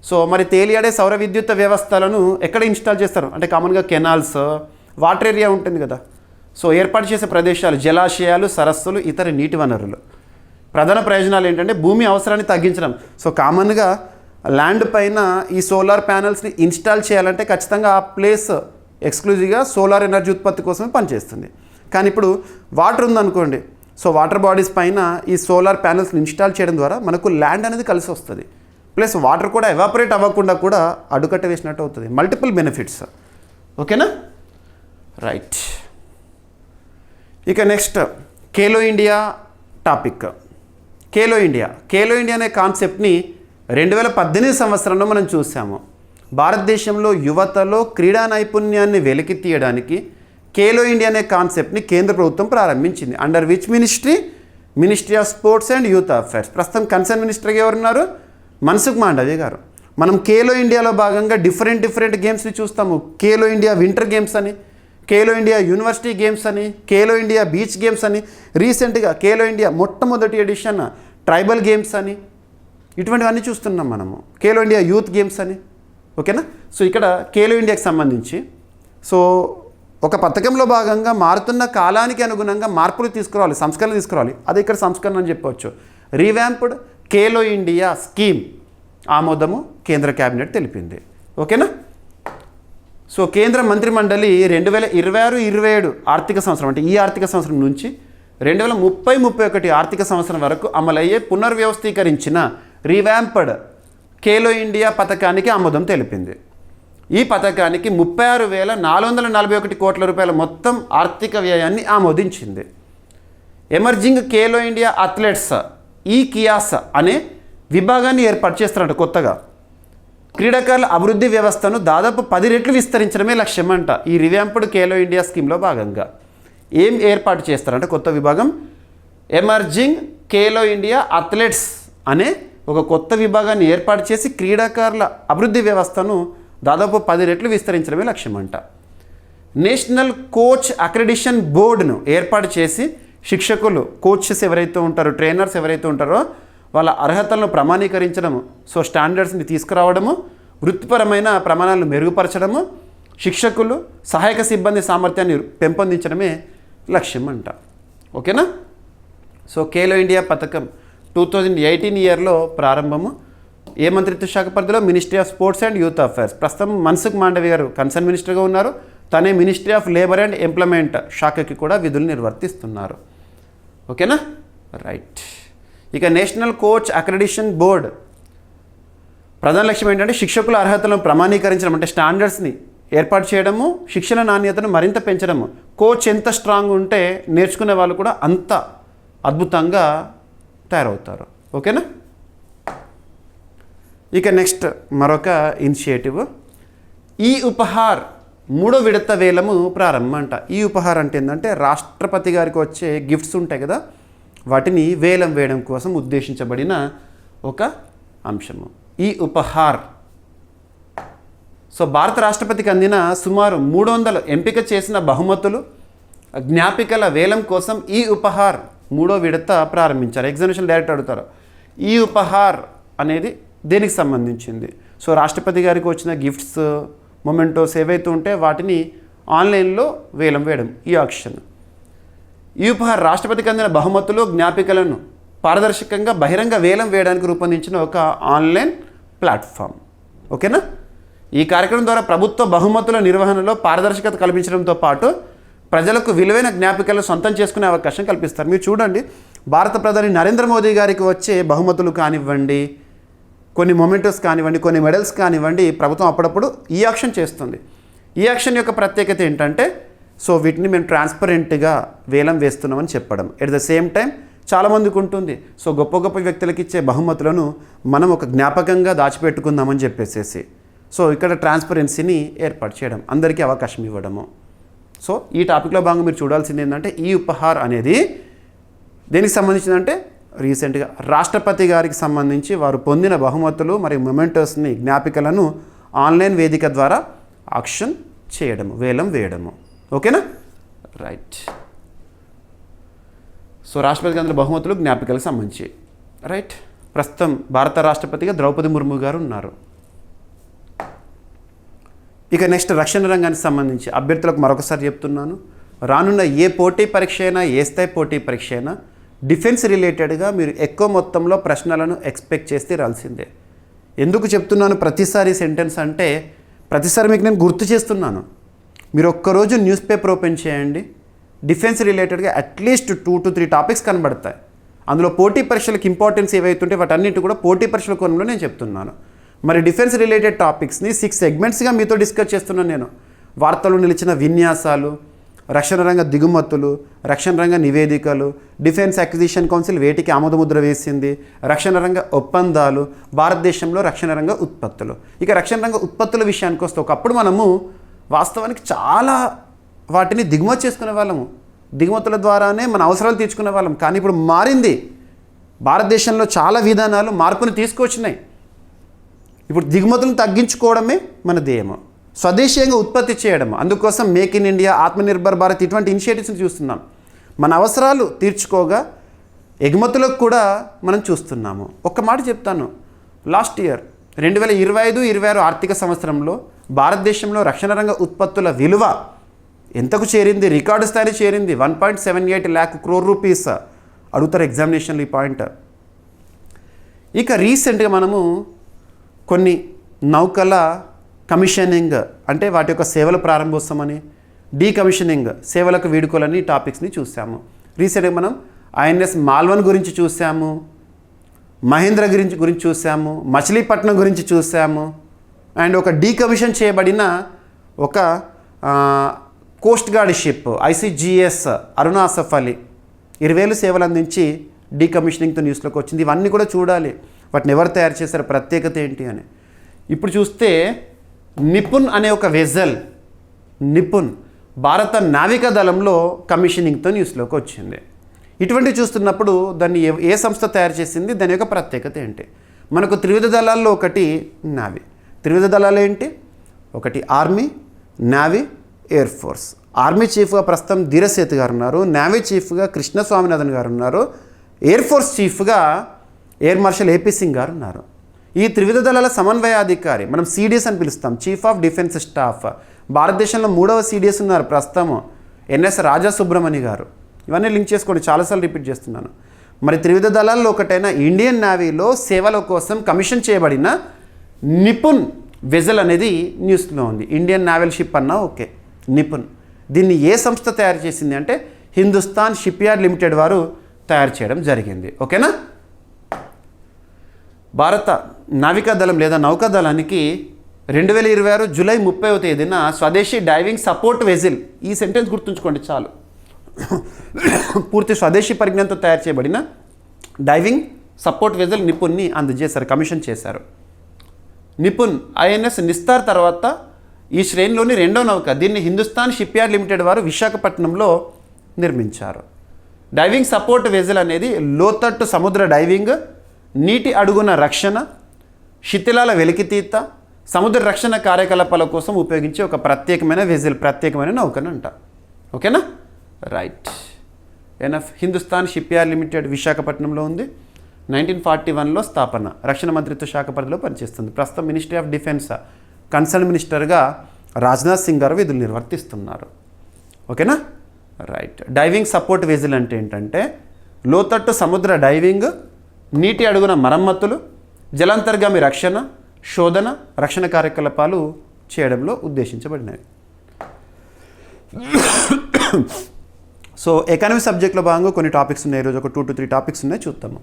సో మరి తేలియాడే సౌర విద్యుత్ వ్యవస్థలను ఎక్కడ ఇన్స్టాల్ చేస్తారు అంటే కామన్గా కెనాల్స్, వాటర్ ఏరియా ఉంటుంది కదా. సో ఏర్పాటు చేసే ప్రదేశాలు, జలాశయాలు, సరస్సులు, ఇతర నీటి వనరులు. ప్రధాన ప్రయోజనాలు ఏంటంటే భూమి అవసరాన్ని తగ్గించడం. సో కామన్గా ల్యాండ్ పైన ఈ సోలార్ ప్యానెల్స్ని ఇన్స్టాల్ చేయాలంటే ఖచ్చితంగా ఆ ప్లేస్ ఎక్స్క్లూజివ్గా సోలార్ ఎనర్జీ ఉత్పత్తి కోసమే పనిచేస్తుంది. కానీ ఇప్పుడు వాటర్ ఉందనుకోండి, సో వాటర్ బాడీస్ పైన ఈ సోలార్ ప్యానెల్స్ని ఇన్స్టాల్ చేయడం ద్వారా మనకు ల్యాండ్ అనేది కలిసి వస్తుంది. ప్లస్ వాటర్ కూడా ఎవాపరేట్ అవ్వకుండా కూడా అడ్డుకట్ట వేసినట్టు అవుతుంది. Multiple benefits. ఓకేనా, రైట్. ఇక next Khelo India topic. Khelo India అనే కాన్సెప్ట్ని 2018 సంవత్సరంలో మనం చూసాము. భారతదేశంలో యువతలో క్రీడా నైపుణ్యాన్ని వెలికి తీయడానికి ఖేలో ఇండియా అనే కాన్సెప్ట్ని కేంద్ర ప్రభుత్వం ప్రారంభించింది. Under which ministry of sports and youth affairs. ప్రస్తుతం కన్సర్న్ మినిస్టర్గా ఎవరున్నారు? మన్సుఖ్ మాండవ్య గారు. మనం ఖేలో ఇండియాలో భాగంగా డిఫరెంట్ గేమ్స్ని చూస్తాము. ఖేలో ఇండియా వింటర్ గేమ్స్ అని, ఖేలో ఇండియా యూనివర్సిటీ గేమ్స్ అని, ఖేలో ఇండియా బీచ్ గేమ్స్ అని, రీసెంట్గా ఖేలో ఇండియా మొట్టమొదటి ఎడిషన్ ట్రైబల్ గేమ్స్ అని, ఇటువంటివన్నీ చూస్తున్నాం మనము. ఖేలో ఇండియా యూత్ గేమ్స్ అని. ఓకేనా. సో ఇక్కడ ఖేలో ఇండియాకి సంబంధించి సో ఒక పథకంలో భాగంగా మారుతున్న కాలానికి అనుగుణంగా మార్పులు తీసుకురావాలి, సంస్కరణలు తీసుకురావాలి. అది ఇక్కడ సంస్కరణ అని చెప్పవచ్చు. రీవ్యాంప్డ్ ఖేలో ఇండియా స్కీమ్ ఆమోదము కేంద్ర కేబినెట్ తెలిపింది. ఓకేనా. సో కేంద్ర మంత్రిమండలి 2026-27 ఆర్థిక సంవత్సరం, అంటే ఈ ఆర్థిక సంవత్సరం నుంచి 2030-31 ఆర్థిక సంవత్సరం వరకు అమలయ్యే పునర్వ్యవస్థీకరించిన రీవ్యాంప్డ్ ఖేలో ఇండియా పథకానికి ఆమోదం తెలిపింది. ఈ పథకానికి 36,441 కోట్ల రూపాయల మొత్తం ఆర్థిక వ్యయాన్ని ఆమోదించింది. Emerging Khelo India athletes kiosk అనే విభాగాన్ని ఏర్పాటు చేస్తారంట కొత్తగా. క్రీడాకారుల అభివృద్ధి వ్యవస్థను దాదాపు 10 రెట్లు విస్తరించడమే లక్ష్యం అంట. ఈ రివ్యాంప్డ్ ఖేలో ఇండియా స్కీమ్లో భాగంగా ఏం ఏర్పాటు చేస్తారంటే కొత్త విభాగం ఎమర్జింగ్ ఖేలో ఇండియా అథ్లెట్స్ అనే ఒక కొత్త విభాగాన్ని ఏర్పాటు చేసి క్రీడాకారుల అభివృద్ధి వ్యవస్థను దాదాపు 10 రెట్లు విస్తరించడమే లక్ష్యం అంట. నేషనల్ కోచ్ అక్రెడిషన్ బోర్డును ఏర్పాటు చేసి శిక్షకులు, కోచెస్ ఎవరైతే ఉంటారో, ట్రైనర్స్ ఎవరైతే ఉంటారో వాళ్ళ అర్హతలను ప్రమాణీకరించడము, సో స్టాండర్డ్స్ని తీసుకురావడము, వృత్తిపరమైన ప్రమాణాలను మెరుగుపరచడము, శిక్షకులు, సహాయక సిబ్బంది సామర్థ్యాన్ని పెంపొందించడమే లక్ష్యం అంట. ఓకేనా. సో ఖేలో ఇండియా పథకం 2018 ఇయర్లో ప్రారంభము. ఏ మంత్రిత్వ శాఖ పరిధిలో? Ministry of sports and youth affairs. ప్రస్తుతం మన్సుఖ్ మాండవ్య గారు కన్సర్న్ మినిస్టర్గా ఉన్నారు. తనే ministry of labour and employment శాఖకి కూడా విధులు నిర్వర్తిస్తున్నారు. ఓకేనా, రైట్. ఇక నేషనల్ కోచ్ అక్రెడిషన్ బోర్డ్ ప్రధాన లక్ష్యం ఏంటంటే శిక్షకుల అర్హతలను ప్రమాణీకరించడం, అంటే స్టాండర్డ్స్ని ఏర్పాటు చేయడము, శిక్షణ నాణ్యతను మరింత పెంచడము. కోచ్ ఎంత స్ట్రాంగ్ ఉంటే నేర్చుకునే వాళ్ళు కూడా అంత అద్భుతంగా తయారవుతారు. ఓకేనా. ఇక నెక్స్ట్ మరొక ఇనిషియేటివ్ ఈ ఉపహార్ 3వ విడత వేలము ప్రారంభం అంట. ఈ ఉపహార్ అంటే ఏంటంటే రాష్ట్రపతి గారికి వచ్చే గిఫ్ట్స్ ఉంటాయి కదా, వాటిని వేలం వేయడం కోసం ఉద్దేశించబడిన ఒక అంశము ఈ ఉపహార్. సో భారత రాష్ట్రపతికి అందిన సుమారు 300 ఎంపిక చేసిన బహుమతులు, జ్ఞాపికల వేలం కోసం ఈ ఉపహార్ 3వ విడత ప్రారంభించారు. ఎగ్జామినేషన్ డైరెక్ట్ అడుగుతారు ఈ ఉపహార్ అనేది దేనికి సంబంధించింది. సో రాష్ట్రపతి గారికి వచ్చిన గిఫ్ట్స్, మొమెంటోస్ ఏవైతే ఉంటే వాటిని ఆన్లైన్లో వేలం వేయడం ఈ ఆక్షన్. ఈ ఉపహార్ రాష్ట్రపతికి అందిన బహుమతులు, జ్ఞాపికలను పారదర్శకంగా బహిరంగ వేలం వేయడానికి రూపొందించిన ఒక ఆన్లైన్ ప్లాట్ఫామ్. ఓకేనా. ఈ కార్యక్రమం ద్వారా ప్రభుత్వ బహుమతుల నిర్వహణలో పారదర్శకత కల్పించడంతో పాటు ప్రజలకు విలువైన జ్ఞాపికలను సొంతం చేసుకునే అవకాశం కల్పిస్తారు. మీరు చూడండి, భారత ప్రధాని నరేంద్ర మోదీ గారికి వచ్చే బహుమతులు కానివ్వండి, కొన్ని మొమెంటోస్ కానివ్వండి, కొన్ని మెడల్స్ కానివ్వండి, ప్రభుత్వం అప్పుడప్పుడు ఈ యాక్షన్ చేస్తుంది. ఈ యాక్షన్ యొక్క ప్రత్యేకత ఏంటంటే సో వీటిని మేము ట్రాన్స్పరెంట్గా వేలం వేస్తున్నామని చెప్పడం. ఎట్ ద సేమ్ టైం చాలామందికి ఉంటుంది సో గొప్ప గొప్ప వ్యక్తులకు ఇచ్చే బహుమతులను మనం ఒక జ్ఞాపకంగా దాచిపెట్టుకుందామని చెప్పేసి సో ఇక్కడ ట్రాన్స్పరెన్సీని ఏర్పాటు చేయడం, అందరికీ అవకాశం ఇవ్వడము. సో ఈ టాపిక్లో భాగంగా మీరు చూడాల్సింది ఏంటంటే ఈ ఉపహార్ అనేది దేనికి సంబంధించిందంటే రీసెంట్గా రాష్ట్రపతి గారికి సంబంధించి వారు పొందిన బహుమతులు మరియు మొమెంటోస్ని, జ్ఞాపికలను ఆన్లైన్ వేదిక ద్వారా ఆక్షన్ చేయడము, వేలం వేయడము. ఓకేనా, రైట్. సో రాష్ట్రపతికి అందిన బహుమతులు, జ్ఞాపికలకు సంబంధించి రైట్. ప్రస్తుతం భారత రాష్ట్రపతిగా ద్రౌపది ముర్ము గారు ఉన్నారు. ఇక నెక్స్ట్ రక్షణ రంగానికి సంబంధించి అభ్యర్థులకు మరొకసారి చెప్తున్నాను, రానున్న ఏ పోటీ పరీక్ష అయినా, ఏ స్థాయి పోటీ పరీక్ష అయినా డిఫెన్స్ రిలేటెడ్గా మీరు ఎక్కువ మొత్తంలో ప్రశ్నలను ఎక్స్పెక్ట్ చేస్తే రాల్సిందే. ఎందుకు చెప్తున్నాను ప్రతిసారి సెంటెన్స్ అంటే, ప్రతిసారి మీకు నేను గుర్తు చేస్తున్నాను. మీరు ఒక్కరోజు న్యూస్ పేపర్ ఓపెన్ చేయండి, డిఫెన్స్ రిలేటెడ్గా అట్లీస్ట్ 2 to 3 టాపిక్స్ కనబడతాయి. అందులో పోటీ పరీక్షలకు ఇంపార్టెన్స్ ఏవైతుంటే వాటన్నిటి కూడా పోటీ పరీక్షల కోణంలో నేను చెప్తున్నాను. మరి డిఫెన్స్ రిలేటెడ్ టాపిక్స్ని 6 సెగ్మెంట్స్గా మీతో డిస్కస్ చేస్తున్నాను నేను. వార్తలు నిలిచిన విన్యాసాలు, రక్షణ రంగ దిగుమతులు, రక్షణ రంగ నివేదికలు, డిఫెన్స్ అక్విజిషన్ కౌన్సిల్ వేటికి ఆమోదముద్ర వేసింది, రక్షణ రంగ ఒప్పందాలు, భారతదేశంలో రక్షణ రంగ ఉత్పత్తులు. ఇక రక్షణ రంగ ఉత్పత్తుల విషయానికి వస్తే ఒకప్పుడు మనము వాస్తవానికి చాలా వాటిని దిగుమతి చేసుకునే వాళ్ళము, దిగుమతుల ద్వారానే మన అవసరాలు తీర్చుకునే వాళ్ళం. కానీ ఇప్పుడు మారింది. భారతదేశంలో చాలా విధానాలు మార్పుని తీసుకొచ్చినాయి. ఇప్పుడు దిగుమతులను తగ్గించుకోవడమే మన ధ్యేయం, స్వదేశీయంగా ఉత్పత్తి చేయడం. అందుకోసం make in India, Atmanirbhar Bharat ఇటువంటి ఇనిషియేటివ్స్ని చూస్తున్నాం. మన అవసరాలు తీర్చుకోగా ఎగుమతులకు కూడా మనం చూస్తున్నాము. ఒక్క మాట చెప్తాను, లాస్ట్ ఇయర్ 2025-26 ఆర్థిక సంవత్సరంలో భారతదేశంలో రక్షణ రంగ ఉత్పత్తుల విలువ ఎంతకు చేరింది? రికార్డు స్థాయిని చేరింది. 1.78 lakh crore రూపీస్. అడుగుతారు ఎగ్జామినేషన్లో ఈ పాయింట్. ఇక రీసెంట్గా మనము కొన్ని నౌకల కమిషనింగ్ అంటే వాటి యొక్క సేవల ప్రారంభోత్సవమని, డీకమిషనింగ్ సేవలకు వీడుకోలని టాపిక్స్ని చూసాము. రీసెంట్గా మనం ఐఎన్ఎస్ మాల్వన్ గురించి చూసాము, మహేంద్ర గురించి చూసాము, మచిలీపట్నం గురించి చూసాము, అండ్ ఒక డీకమిషన్ చేయబడిన ఒక కోస్ట్ గార్డ్ షిప్ ICGS అరుణ ఆసఫ్ అలీ 20,000 సేవలు అందించి డీకమిషనింగ్తో న్యూస్లోకి వచ్చింది. ఇవన్నీ కూడా చూడాలి, వాటిని ఎవరు తయారు చేశారు, ప్రత్యేకత ఏంటి అని. ఇప్పుడు చూస్తే నిపుణ్ అనే ఒక వెజల్, నిపుణ్ భారత నావికా దళంలో కమిషనింగ్తో న్యూస్లోకి వచ్చింది. ఇటువంటివి చూస్తున్నప్పుడు దాన్ని ఏ సంస్థ తయారు చేసింది, దాని యొక్క ప్రత్యేకత ఏంటి? మనకు త్రివిధ దళాల్లో ఒకటి నావీ. త్రివిధ దళాలు ఏంటి? ఒకటి army, navy, air force. Army చీఫ్గా ప్రస్తుతం ధీరసేతు గారు ఉన్నారు, నావీ చీఫ్గా కృష్ణ స్వామినాథన్ గారు ఉన్నారు, ఎయిర్ ఫోర్స్ చీఫ్గా ఎయిర్ మార్షల్ AP సింగ్ గారు ఉన్నారు. ఈ త్రివిధ దళాల సమన్వయాధికారి మనం CDS అని పిలుస్తాం, చీఫ్ ఆఫ్ డిఫెన్స్ స్టాఫ్. భారతదేశంలో 3వ CDS ఉన్నారు ప్రస్తుతం, NS రాజా సుబ్రమణి గారు. ఇవన్నీ లింక్ చేసుకోండి, చాలాసార్లు రిపీట్ చేస్తున్నాను. మరి త్రివిధ దళాల్లో ఒకటైన ఇండియన్ నేవీలో సేవల కోసం కమిషన్ చేయబడిన నిపుణ్ వెజల్ అనేది న్యూస్లో ఉంది. ఇండియన్ నావల్ షిప్ అన్నా ఓకే, నిపుణ్. దీన్ని ఏ సంస్థ తయారు చేసింది అంటే హిందుస్థాన్ షిప్ యార్డ్ లిమిటెడ్ వారు తయారు చేయడం జరిగింది. ఓకేనా? భారత నావికా దళం లేదా నౌకాదళానికి 2026 జూలై 30వ తేదీన స్వదేశీ డైవింగ్ సపోర్ట్ వెజిల్, ఈ సెంటెన్స్ గుర్తుంచుకోండి చాలు, పూర్తి స్వదేశీ పరిజ్ఞానంతో తయారు చేయబడిన డైవింగ్ సపోర్ట్ వెజిల్ నిపుణ్ని అందజేశారు, కమిషన్ చేశారు. నిపుణ్ INS నిస్తార్ తర్వాత ఈ శ్రేణిలోని 2వ నౌక. దీన్ని హిందుస్థాన్ షిప్ యార్డ్ లిమిటెడ్ వారు విశాఖపట్నంలో నిర్మించారు. డైవింగ్ సపోర్ట్ వెజిల్ అనేది లోతట్టు సముద్ర డైవింగ్, నీటి అడుగున రక్షణ, శిథిలాల వెలికితీత, సముద్ర రక్షణ కార్యకలాపాల కోసం ఉపయోగించే ఒక ప్రత్యేకమైన వెజిల్, ప్రత్యేకమైన నౌకను అంట. ఓకేనా? Right. Enough. Hindustan ship yard limited విశాఖపట్నంలో ఉంది. 1941లో స్థాపన. రక్షణ మంత్రిత్వ శాఖ పరిధిలో పనిచేస్తుంది. ప్రస్తుతం మినిస్ట్రీ ఆఫ్ డిఫెన్స్ కన్సర్న్ మినిస్టర్గా రాజ్నాథ్ సింగ్ గారు విధులు నిర్వర్తిస్తున్నారు. ఓకేనా? రైట్. డైవింగ్ సపోర్ట్ వెజిల్ అంటే ఏంటంటే లోతట్టు సముద్ర డైవింగ్, నీటి అడుగున మరమ్మతులు, జలాంతర్గామి రక్షణ, శోధన, రక్షణ కార్యకలాపాలు చేయడంలో ఉద్దేశించబడినవి. సో ఎకానమీ సబ్జెక్ట్లో భాగంగా కొన్ని టాపిక్స్ ఉన్నాయి. ఈరోజు ఒక 2 to 3 టాపిక్స్ ఉన్నాయి, చూద్దాము.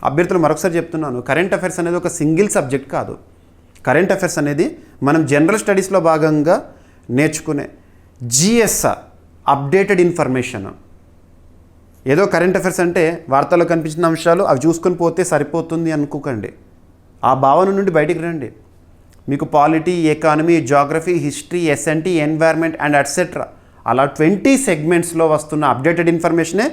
అభ్యర్థులు మరొకసారి చెప్తున్నాను, కరెంట్ అఫైర్స్ అనేది ఒక సింగిల్ సబ్జెక్ట్ కాదు. కరెంట్ అఫైర్స్ అనేది మనం జనరల్ స్టడీస్లో భాగంగా నేర్చుకునే GS అప్డేటెడ్ ఇన్ఫర్మేషన్. ఏదో కరెంట్ అఫైర్స్ అంటే వార్తల్లో కనిపించిన అంశాలు అవి చూసుకొని పోతే సరిపోతుంది అనుకోకండి. ఆ భావన నుండి బయటికి రండి. మీకు polity, economy, geography, history, SNT, environment and etcetera అలా 20 సెగ్మెంట్స్లో వస్తున్న అప్డేటెడ్ ఇన్ఫర్మేషనే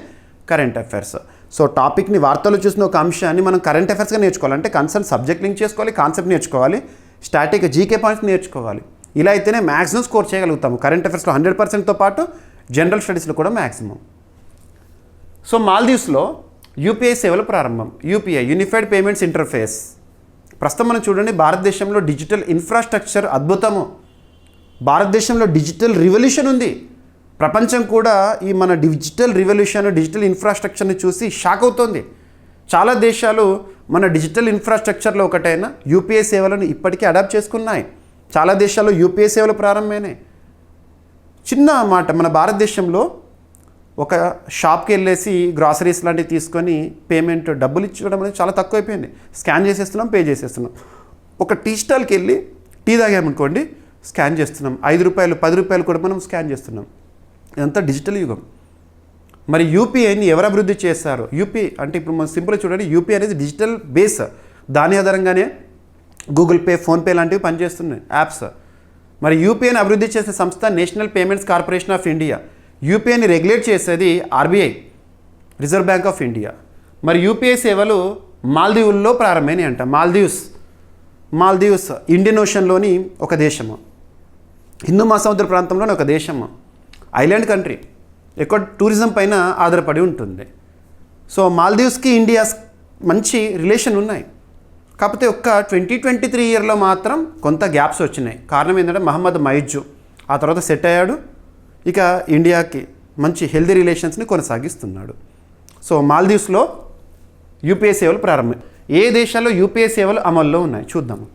కరెంట్ అఫైర్స్. సో టాపిక్ని వార్తలు చూసిన ఒక అంశాన్ని మనం కరెంట్ అఫైర్స్గా నేర్చుకోవాలంటే కన్సర్న్ సబ్జెక్ట్ లింక్ చేసుకోవాలి, కాన్సెప్ట్ నేర్చుకోవాలి, స్టాటిక్ GK పాయింట్స్ నేర్చుకోవాలి. ఇలా అయితేనే మ్యాక్సిమం స్కోర్ చేయగలుగుతాము. కరెంట్ అఫైర్స్లో 100%తో పాటు జనరల్ స్టడీస్లో కూడా మ్యాక్సిమం. సో మాల్దీవ్స్లో UPI సేవల ప్రారంభం. UPI unified Payments interface. ప్రస్తుతం మనం చూడండి, భారతదేశంలో డిజిటల్ ఇన్ఫ్రాస్ట్రక్చర్ అద్భుతము. భారతదేశంలో డిజిటల్ రివల్యూషన్ ఉంది. ప్రపంచం కూడా ఈ మన డిజిటల్ రివల్యూషన్, డిజిటల్ ఇన్ఫ్రాస్ట్రక్చర్ని చూసి షాక్ అవుతోంది. చాలా దేశాలు మన డిజిటల్ ఇన్ఫ్రాస్ట్రక్చర్లో ఒకటైన యూపీఐ సేవలను ఇప్పటికీ అడాప్ట్ చేసుకున్నాయి. చాలా దేశాల్లో యూపీఐ సేవలు ప్రారంభమైనాయి. చిన్న మాట, మన భారతదేశంలో ఒక షాప్కి వెళ్ళేసి గ్రాసరీస్ లాంటివి తీసుకొని పేమెంట్ డబ్బులు ఇచ్చడం అనేది చాలా తక్కువైపోయింది. స్కాన్ చేసేస్తున్నాం, పే చేసేస్తున్నాం. ఒక టీ స్టాల్కి వెళ్ళి టీ తాగామనుకోండి, స్కాన్ చేస్తున్నాం. 5 రూపాయలు 10 రూపాయలు కూడా మనం స్కాన్ చేస్తున్నాం. ఇదంతా డిజిటల్ యుగం. మరి యూపీఐని ఎవరు అభివృద్ధి చేశారు? యూపీఐ అంటే ఇప్పుడు మనం సింపుల్గా చూడండి, యూపీఐ అనేది డిజిటల్ బేస్. దాని ఆధారంగానే గూగుల్ పే, ఫోన్పే లాంటివి పనిచేస్తున్నాయి యాప్స్. మరి యూపీఐని అభివృద్ధి చేసే సంస్థ National Payments Corporation of India. యూపీఐని రెగ్యులేట్ చేసేది RBI, Reserve Bank of India. మరి యూపీఐ సేవలు మాల్దీవుల్లో ప్రారంభమైనాయి అంట. మాల్దీవ్స్ ఇండియన్ ఓషన్లోని ఒక దేశము, హిందూ మహాసముద్ర ప్రాంతంలోని ఒక దేశము, ఐలాండ్ కంట్రీ, ఎక్కువ టూరిజం పైన ఆధారపడి ఉంటుంది. సో మాల్దీవ్స్కి ఇండియా మంచి రిలేషన్ ఉన్నాయి. కాకపోతే ఒక్క 2023 ఇయర్లో మాత్రం కొంత గ్యాప్స్ వచ్చినాయి. కారణం ఏంటంటే మహమ్మద్ మైజు ఆ తర్వాత సెట్ అయ్యాడు, ఇక ఇండియాకి మంచి హెల్దీ రిలేషన్స్ని కొనసాగిస్తున్నాడు. సో మాల్దీవ్స్లో యూపీఐ సేవలు ప్రారంభం. ఏ దేశాల్లో యూపీఐ సేవలు అమల్లో ఉన్నాయి చూద్దాము.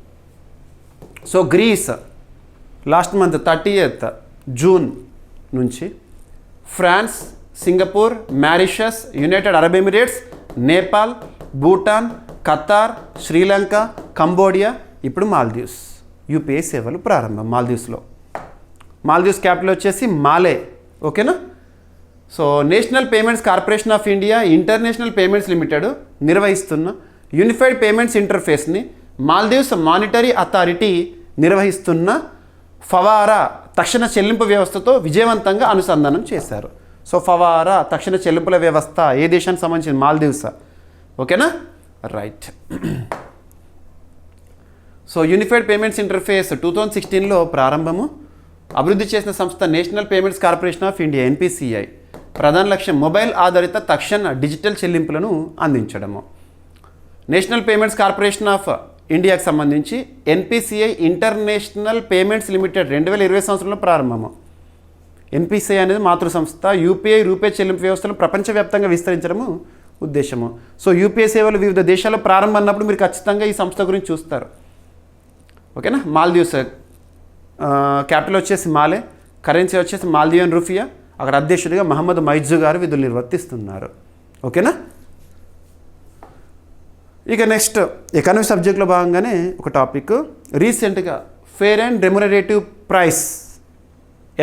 So Greece last month 30th June నుంచి, France, Singapore, Mauritius, United Arab Emirates, Nepal, Bhutan, Qatar, Sri Lanka, Cambodia, ఇప్పుడు మాల్దీవ్స్ యూపీఐ సేవలు ప్రారంభం. మాల్దీవ్స్ క్యాపిటల్ వచ్చేసి మాలే. ఓకేనా? So National Payments Corporation of India, International Payments Limited నిర్వహిస్తున్న యూనిఫైడ్ పేమెంట్స్ ఇంటర్ఫేస్ని మాల్దీవ్స్ మానిటరీ అథారిటీ నిర్వహిస్తున్న ఫవారా తక్షణ చెల్లింపు వ్యవస్థతో విజయవంతంగా అనుసంధానం చేశారు. సో ఫవారా తక్షణ చెల్లింపుల వ్యవస్థ ఏ దేశానికి సంబంధించిన? మాల్దీవ్స్. ఓకేనా? Right. So Unified Payments Interface 2016లో ప్రారంభము. అభివృద్ధి చేసిన సంస్థ National Payments Corporation of India, NPCI. ప్రధాన లక్ష్యం మొబైల్ ఆధారిత తక్షణ డిజిటల్ చెల్లింపులను అందించడము. నేషనల్ పేమెంట్స్ కార్పొరేషన్ ఆఫ్ ఇండియాకి సంబంధించి ఎన్పిసిఐ ఇంటర్నేషనల్ పేమెంట్స్ లిమిటెడ్ 2020 సంవత్సరంలో ప్రారంభము. ఎన్పిసిఐ అనేది మాతృ సంస్థ. యూపీఐ, రూపే చెల్లింపు వ్యవస్థను ప్రపంచవ్యాప్తంగా విస్తరించడము ఉద్దేశము. సో యూపీఐ సేవలు వివిధ దేశాల్లో ప్రారంభం అన్నప్పుడు మీరు ఖచ్చితంగా ఈ సంస్థ గురించి చూస్తారు. ఓకేనా? మాల్దీవ్స్ క్యాపిటల్ వచ్చేసి మాలే, కరెన్సీ వచ్చేసి మాల్దీవియన్ రూఫియా. అక్కడ అధ్యక్షుడిగా మహమ్మద్ మైజు గారు విధులు నిర్వర్తిస్తున్నారు. ఓకేనా? ఇక నెక్స్ట్ ఎకానమీ సబ్జెక్ట్లో భాగంగానే ఒక టాపిక్. రీసెంట్గా fair and remunerative price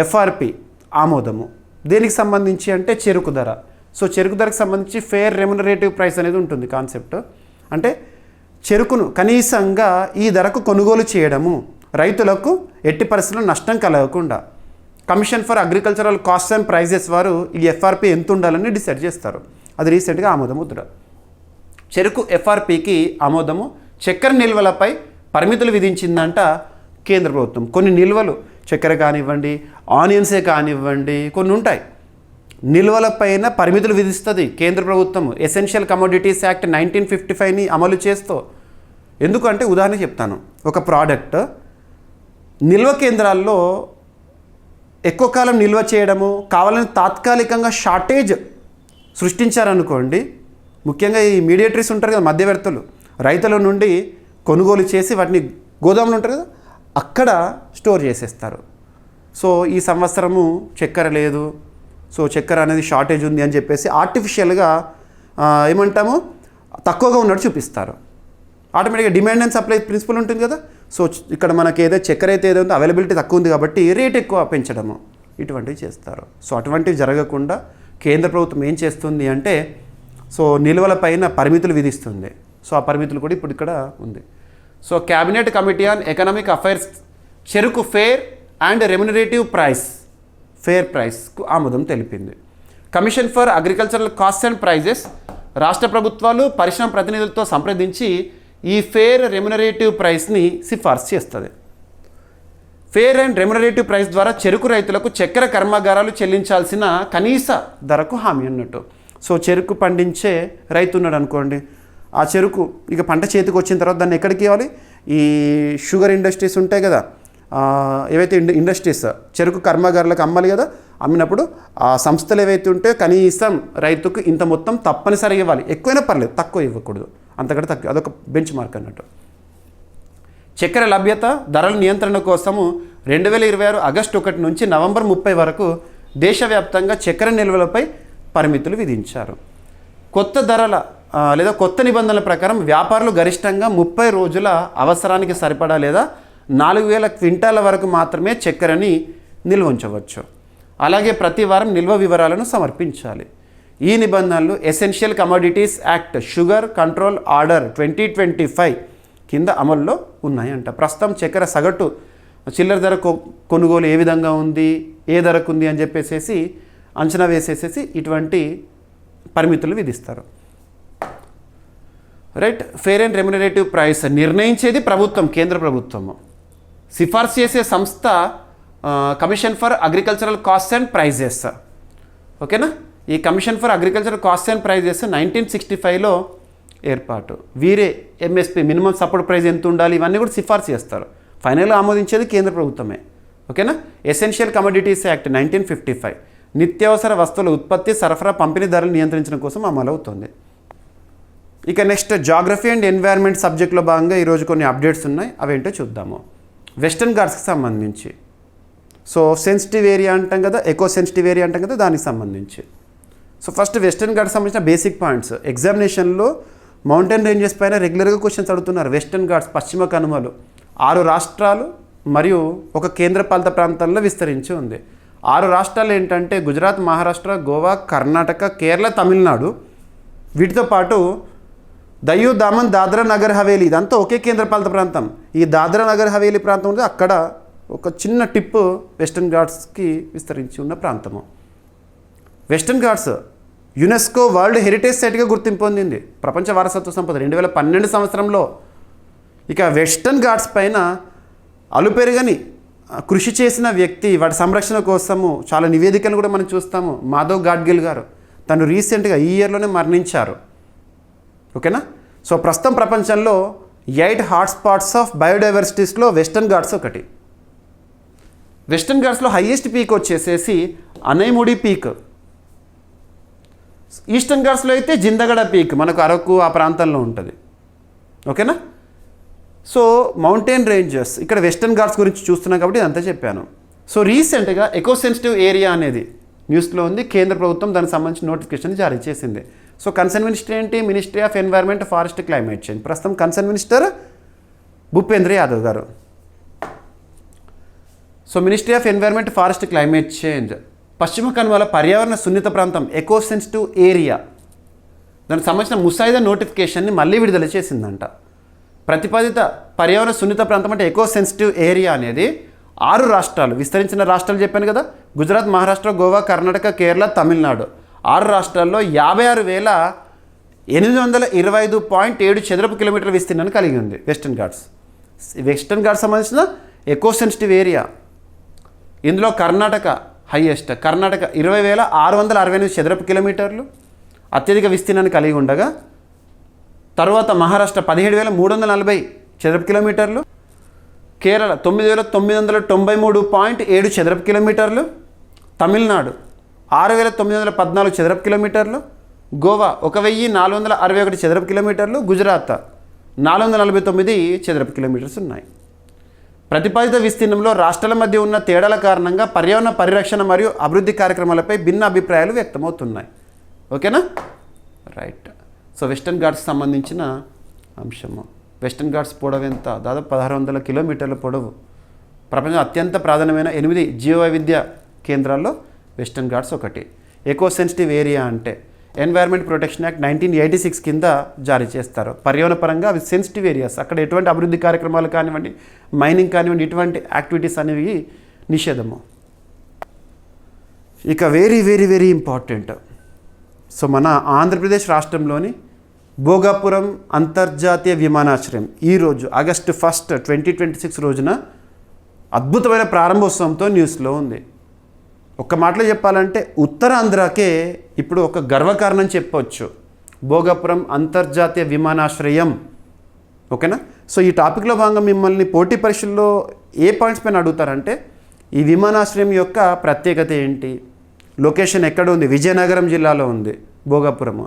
FRP ఆమోదము. దేనికి సంబంధించి అంటే చెరుకు ధర. సో చెరుకు ధరకు సంబంధించి ఫేర్ రెమ్యునరేటివ్ ప్రైస్ అనేది ఉంటుంది కాన్సెప్ట్. అంటే చెరుకును కనీసంగా ఈ ధరకు కొనుగోలు చేయడము, రైతులకు ఎట్టి పరిస్థితుల్లో నష్టం కలగకుండా. Commission for agricultural cost and prices వారు ఈ ఎఫ్ఆర్పి ఎంత ఉండాలని డిసైడ్ చేస్తారు. అది రీసెంట్గా ఆమోదముద్ర. చెరుకు ఎఫ్ఆర్పికి ఆమోదము. చక్కెర నిల్వలపై పరిమితులు విధించిందంట కేంద్ర ప్రభుత్వం. కొన్ని నిల్వలు, చక్కెర కానివ్వండి, ఆనియన్సే కానివ్వండి, కొన్ని ఉంటాయి, నిల్వలపైన పరిమితులు విధిస్తుంది కేంద్ర ప్రభుత్వం. ఎసెన్షియల్ కమోడిటీస్ యాక్ట్ 1955ని అమలు చేస్తూ. ఎందుకంటే ఉదాహరణ చెప్తాను. ఒక ప్రోడక్ట్ నిల్వ కేంద్రాల్లో ఎక్కువ కాలం నిల్వ చేయడము, కావాలని తాత్కాలికంగా షార్టేజ్ సృష్టించారనుకోండి, ముఖ్యంగా ఈ మీడియేటరీస్ ఉంటారు కదా, మధ్యవర్తులు, రైతుల నుండి కొనుగోలు చేసి వాటిని గోదాములు ఉంటారు కదా, అక్కడ స్టోర్ చేసేస్తారు. సో ఈ సంవత్సరము చక్కెర లేదు, సో చక్కెర అనేది షార్టేజ్ ఉంది అని చెప్పేసి ఆర్టిఫిషియల్గా ఏమంటాము తక్కువగా ఉన్నట్టు చూపిస్తారు. ఆటోమేటిక్గా డిమాండ్ అండ్ సప్లై ప్రిన్సిపల్ ఉంటుంది కదా. సో ఇక్కడ మనకి ఏదో చక్కెర అయితే ఏదో అవైలబిలిటీ తక్కువ ఉంది కాబట్టి రేట్ ఎక్కువ పెంచడము, ఇటువంటివి చేస్తారు. సో అటువంటివి జరగకుండా కేంద్ర ప్రభుత్వం ఏం చేస్తుంది అంటే, సో నిల్వల పైన పరిమితులు విధిస్తుంది. సో ఆ పరిమితులు కూడా ఇప్పుడు ఇక్కడ ఉంది. So cabinet committee on economic affairs చెరుకు fair and remunerative price, fair ప్రైస్కు ఆమోదం తెలిపింది. Commission for agricultural cost and prices రాష్ట్ర ప్రభుత్వాలు పరిశ్రమ ప్రతినిధులతో సంప్రదించి ఈ ఫేర్ రెమ్యునరేటివ్ ప్రైస్ని సిఫార్సు చేస్తుంది. ఫేర్ అండ్ రెమ్యునరేటివ్ ప్రైస్ ద్వారా చెరుకు రైతులకు చక్కెర కర్మాగారాలు చెల్లించాల్సిన కనీస ధరకు హామీ అన్నట్టు. సో చెరుకు పండించే రైతు ఉన్నాడు అనుకోండి, ఆ చెరుకు ఇక పంట చేతికి వచ్చిన తర్వాత దాన్ని ఎక్కడికి ఇవ్వాలి? ఈ షుగర్ ఇండస్ట్రీస్ ఉంటాయి కదా, ఏవైతే ఇండస్ట్రీస్ చెరుకు కర్మాగారాలకు అమ్మాలి కదా, అమ్మినప్పుడు ఆ సంస్థలు ఏవైతే ఉంటే కనీసం రైతుకు ఇంత మొత్తం తప్పనిసరిగా ఇవ్వాలి, ఎక్కువైనా పర్లేదు, తక్కువ ఇవ్వకూడదు, అంతకంటే తక్కువ, అదొక బెంచ్ మార్క్ అన్నట్టు. చక్కెర లభ్యత ధరల నియంత్రణ కోసము 2026 ఆగస్టు 1 నుంచి నవంబర్ 30 వరకు దేశవ్యాప్తంగా చక్కెర నిల్వలపై పరిమితులు విధించారు. కొత్త ధరల లేదా కొత్త నిబంధనల ప్రకారం వ్యాపారులు గరిష్టంగా 30 రోజుల అవసరానికి సరిపడా లేదా 4000 క్వింటాల వరకు మాత్రమే చక్కెరని నిల్వ ఉంచవచ్చు. అలాగే ప్రతి వారం నిల్వ వివరాలను సమర్పించాలి. ఈ నిబంధనలు essential Commodities act sugar control order 2025 కింద అమల్లో ఉన్నాయంట. ప్రస్తుతం చక్కెర సగటు చిల్లర ధర కొనుగోలు ఏ విధంగా ఉంది, ఏ ధరకు ఉంది అని చెప్పేసి అంచనా వేసేసేసి ఇటువంటి పరిమితులు విధిస్తారు. Right. Fair and remunerative price నిర్ణయించేది ప్రభుత్వం, కేంద్ర ప్రభుత్వము. సిఫార్సు చేసే సంస్థ commission for agricultural cost and prices. ఓకేనా. ఈ commission for agricultural cost and prices 1965లో ఏర్పాటు. వీరే ఎంఎస్పి మినిమం సపోర్ట్ ప్రైస్ ఎంత ఉండాలి ఇవన్నీ కూడా సిఫార్సు చేస్తారు. ఫైనల్గా ఆమోదించేది కేంద్ర ప్రభుత్వమే. ఓకేనా. ఎసెన్షియల్ కమోడిటీస్ యాక్ట్ 1955 నిత్యావసర వస్తువుల ఉత్పత్తి సరఫరా పంపిణీ ధరలు నియంత్రించడం కోసం అమలవుతుంది. ఇక నెక్స్ట్ జాగ్రఫీ అండ్ ఎన్వైర్న్మెంట్ సబ్జెక్ట్లో భాగంగా ఈరోజు కొన్ని అప్డేట్స్ ఉన్నాయి, అవేంటో చూద్దాము. వెస్టర్న్ ఘాట్స్కి సంబంధించి, సో సెన్సిటివ్ ఏరియా అంటాం కదా, ఎకో సెన్సిటివ్ ఏరియా అంటాం కదా, దానికి సంబంధించి. సో ఫస్ట్ వెస్టర్న్ ఘాట్స్ సంబంధించిన బేసిక్ పాయింట్స్. ఎగ్జామినేషన్లో మౌంటైన్ రేంజెస్ పైన రెగ్యులర్గా క్వశ్చన్స్ అడుగుతున్నారు. వెస్టర్న్ ఘాట్స్ పశ్చిమ కనుమలు 6 రాష్ట్రాలు మరియు ఒక కేంద్రపాలిత ప్రాంతాల్లో విస్తరించి ఉంది. 6 రాష్ట్రాలు ఏంటంటే గుజరాత్, మహారాష్ట్ర, గోవా, కర్ణాటక, కేరళ, తమిళనాడు. వీటితో పాటు దయూ దామన్ దాద్రా నగర్ హవేలీ, ఇదంతా ఒకే కేంద్రపాలిత ప్రాంతం. ఈ దాద్రా నగర్ హవేలీ ప్రాంతం ఉంది, అక్కడ ఒక చిన్న టిప్ వెస్టర్న్ ఘాట్స్కి విస్తరించి ఉన్న ప్రాంతము. Western Ghats UNESCO World Heritage సైట్గా గుర్తింపు పొందింది, ప్రపంచ వారసత్వ సంపద 2012 సంవత్సరంలో. ఇక వెస్టర్న్ ఘాట్స్ పైన అలుపెరుగని కృషి చేసిన వ్యక్తి, వాటి సంరక్షణ కోసము చాలా నివేదికలు కూడా మనం చూస్తాము, మాధవ్ గాడ్గిల్ గారు. తను రీసెంట్గా ఈ ఇయర్లోనే మరణించారు. ఓకేనా. సో ప్రస్తుతం ప్రపంచంలో 8 హాట్స్పాట్స్ ఆఫ్ బయోడైవర్సిటీస్లో వెస్టర్న్ ఘాట్స్ ఒకటి. వెస్టర్న్ ఘాట్స్లో హైయెస్ట్ పీక్ వచ్చేసేసి అనైముడి పీక్. ఈస్టర్న్ ఘాట్స్లో అయితే జిందగడ పీక్, మనకు అరకు ఆ ప్రాంతంలో ఉంటుంది. ఓకేనా. సో మౌంటైన్ రేంజెస్, ఇక్కడ వెస్టర్న్ ఘాట్స్ గురించి చూస్తున్నాం కాబట్టి ఇదంతా చెప్పాను. సో రీసెంట్గా ఎకో సెన్సిటివ్ ఏరియా అనేది న్యూస్లో ఉంది. కేంద్ర ప్రభుత్వం దానికి సంబంధించిన నోటిఫికేషన్ జారీ చేసింది. సో కన్సర్న్ మినిస్టర్ ఏంటి? Ministry of Environment, Forest, Climate change. ప్రస్తుతం కన్సర్న్ మినిస్టర్ భూపేంద్ర యాదవ్ గారు. So ministry of Environment, Forest, Climate change పశ్చిమ కనుమల పర్యావరణ సున్నిత ప్రాంతం ఎకో సెన్సిటివ్ ఏరియా, దానికి సంబంధించిన ముసాయిదా నోటిఫికేషన్ని మళ్ళీ విడుదల చేసిందంట. ప్రతిపాదిత పర్యావరణ సున్నిత ప్రాంతం అంటే ఎకో సెన్సిటివ్ ఏరియా అనేది 6 రాష్ట్రాలు, విస్తరించిన రాష్ట్రాలు చెప్పాను కదా, గుజరాత్, మహారాష్ట్ర, గోవా, కర్ణాటక, కేరళ, తమిళనాడు. 6 రాష్ట్రాల్లో 56,825.7 చదరపు కిలోమీటర్ల విస్తీర్ణాన్ని కలిగి ఉంది వెస్టర్న్ ఘాట్స్. వెస్టర్న్ ఘాట్స్ సంబంధించిన ఎకో సెన్సిటివ్ ఏరియా. ఇందులో కర్ణాటక హైయెస్ట్, కర్ణాటక 20,668 చదరపు కిలోమీటర్లు అత్యధిక విస్తీర్ణాన్ని కలిగి ఉండగా, తర్వాత మహారాష్ట్ర 17,340 చదరపు కిలోమీటర్లు, కేరళ 9,993.7 చదరపు కిలోమీటర్లు, తమిళనాడు 6,914 చదరపు కిలోమీటర్లు, గోవా 1,461 చదరపు కిలోమీటర్లు, గుజరాత్ 449 చదరపు కిలోమీటర్స్ ఉన్నాయి. ప్రతిపాదిత విస్తీర్ణంలో రాష్ట్రాల మధ్య ఉన్న తేడాల కారణంగా పర్యావరణ పరిరక్షణ మరియు అభివృద్ధి కార్యక్రమాలపై భిన్న అభిప్రాయాలు వ్యక్తమవుతున్నాయి. ఓకేనా. రైట్. సో వెస్టర్న్ ఘాట్స్కి సంబంధించిన అంశము. వెస్టర్న్ ఘాట్స్ పొడవు ఎంత? దాదాపు 1600 కిలోమీటర్ల పొడవు. ప్రపంచం అత్యంత ప్రాధాన్యమైన 8 జీవవైవిధ్య కేంద్రాల్లో వెస్టర్న్ ఘాట్స్ ఒకటి. ఎకో సెన్సిటివ్ ఏరియా అంటే ఎన్వైర్న్మెంట్ ప్రొటెక్షన్ యాక్ట్ 1986 కింద జారీ చేస్తారు. పర్యావరణ పరంగా అవి సెన్సిటివ్ ఏరియాస్, అక్కడ ఎటువంటి అభివృద్ధి కార్యక్రమాలు కానివ్వండి, మైనింగ్ కానివ్వండి, ఇటువంటి యాక్టివిటీస్ అనేవి నిషేధము. ఇక very very very important. So మన ఆంధ్రప్రదేశ్ రాష్ట్రంలోని భోగాపురం అంతర్జాతీయ విమానాశ్రయం ఈరోజు ఆగస్టు 1, 2026 రోజున అద్భుతమైన ప్రారంభోత్సవంతో న్యూస్లో ఉంది. ఒక్క మాటలో చెప్పాలంటే ఉత్తరాంధ్రకే ఇప్పుడు ఒక గర్వకారణం చెప్పవచ్చు, భోగాపురం అంతర్జాతీయ విమానాశ్రయం. ఓకేనా. సో ఈ టాపిక్లో భాగంగా మిమ్మల్ని పోటీ పరీక్షల్లో ఏ పాయింట్స్ పైన అడుగుతారంటే ఈ విమానాశ్రయం యొక్క ప్రత్యేకత ఏంటి, లొకేషన్ ఎక్కడ ఉంది? విజయనగరం జిల్లాలో ఉంది భోగాపురము.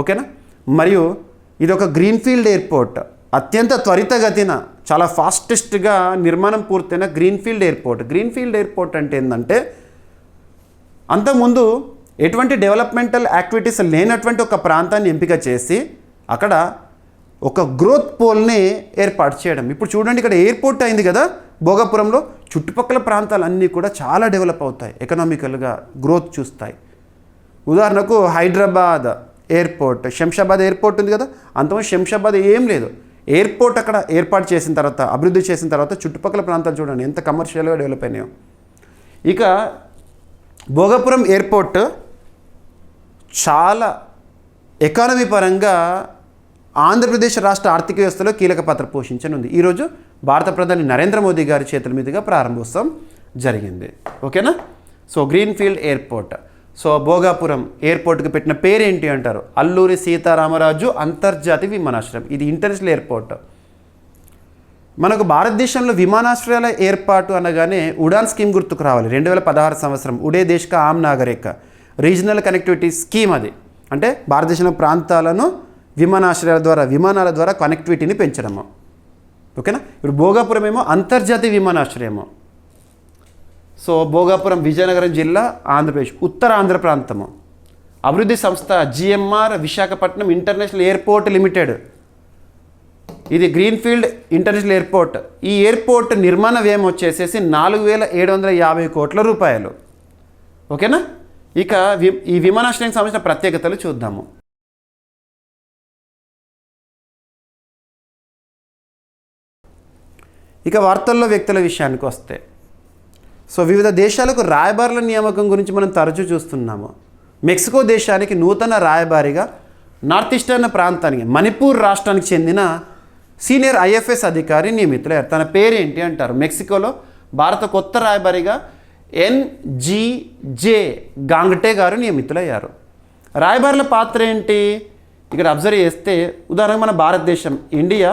ఓకేనా. మరియు ఇది ఒక గ్రీన్ఫీల్డ్ ఎయిర్పోర్ట్, అత్యంత త్వరితగతిన చాలా ఫాస్టెస్ట్గా నిర్మాణం పూర్తయిన గ్రీన్ఫీల్డ్ ఎయిర్పోర్ట్. గ్రీన్ఫీల్డ్ ఎయిర్పోర్ట్ అంటే ఏంటంటే అంతకుముందు ఎటువంటి డెవలప్మెంటల్ యాక్టివిటీస్ లేనటువంటి ఒక ప్రాంతాన్ని ఎంపిక చేసి అక్కడ ఒక గ్రోత్ పోల్ని ఏర్పాటు చేయడం. ఇప్పుడు చూడండి, ఇక్కడ ఎయిర్పోర్ట్ అయింది కదా భోగాపురంలో, చుట్టుపక్కల ప్రాంతాలన్నీ కూడా చాలా డెవలప్ అవుతాయి, ఎకనామికల్గా గ్రోత్ చూస్తాయి. ఉదాహరణకు హైదరాబాద్ ఎయిర్పోర్ట్, శంషాబాద్ ఎయిర్పోర్ట్ ఉంది కదా, అంతమంది శంషాబాద్ ఏం లేదు, ఎయిర్పోర్ట్ అక్కడ ఏర్పాటు చేసిన తర్వాత, అభివృద్ధి చేసిన తర్వాత చుట్టుపక్కల ప్రాంతాలు చూడండి ఎంత కమర్షియల్గా డెవలప్ అయినాయో. ఇక భోగాపురం ఎయిర్పోర్ట్ చాలా ఎకానమీ పరంగా ఆంధ్రప్రదేశ్ రాష్ట్ర ఆర్థిక వ్యవస్థలో కీలక పాత్ర పోషించనుంది. ఈరోజు భారత ప్రధాని నరేంద్ర మోదీ గారి చేతుల మీదుగా ప్రారంభోత్సవం జరిగింది. ఓకేనా. So greenfield airport. So Bhogapuram ఎయిర్పోర్ట్కి పెట్టిన పేరేంటి అంటారు? అల్లూరి సీతారామరాజు అంతర్జాతీయ విమానాశ్రయం. ఇది ఇంటర్నేషనల్ ఎయిర్పోర్ట్. మనకు భారతదేశంలో విమానాశ్రయాల ఏర్పాటు అనగానే ఉడాన్ స్కీమ్ గుర్తుకు రావాలి. 2016 సంవత్సరం ఉడే దేశ్ కా ఆమ్ నాగరిక రీజనల్ కనెక్టివిటీ స్కీమ్. అది అంటే భారతదేశంలో ప్రాంతాలను విమానాల ద్వారా కనెక్టివిటీని పెంచడము. ఓకేనా. ఇప్పుడు భోగాపురం ఏమో అంతర్జాతీయ విమానాశ్రయము. సో భోగాపురం విజయనగరం జిల్లా, ఆంధ్రప్రదేశ్, ఉత్తర ఆంధ్ర ప్రాంతము. అభివృద్ధి సంస్థ GMR Visakhapatnam international airport limited. ఇది గ్రీన్ఫీల్డ్ ఇంటర్నేషనల్ ఎయిర్పోర్ట్. ఈ ఎయిర్పోర్ట్ నిర్మాణ వ్యయం వచ్చేసేసి 4750 కోట్ల రూపాయలు. ఓకేనా. ఇక ఈ విమానాశ్రయానికి సంబంధించిన ప్రత్యేకతలు చూద్దాము. ఇక వార్తల్లో వ్యక్తుల విషయానికి వస్తే, సో వివిధ దేశాలకు రాయబారుల నియామకం గురించి మనం తరచూ చూస్తున్నాము. మెక్సికో దేశానికి నూతన రాయబారిగా నార్త్ ఈస్టర్న్ ప్రాంతానికి మణిపూర్ రాష్ట్రానికి చెందిన సీనియర్ ఐఎఫ్ఎస్ అధికారి నియమితులయ్యారు. తన పేరేంటి అంటారు? మెక్సికోలో భారత కొత్త రాయబారిగా ఎన్జీజే గాంగ్టే గారు నియమితులయ్యారు. రాయబారుల పాత్ర ఏంటి ఇక్కడ అబ్జర్వ్ చేస్తే, ఉదాహరణకు మన భారతదేశం, ఇండియా,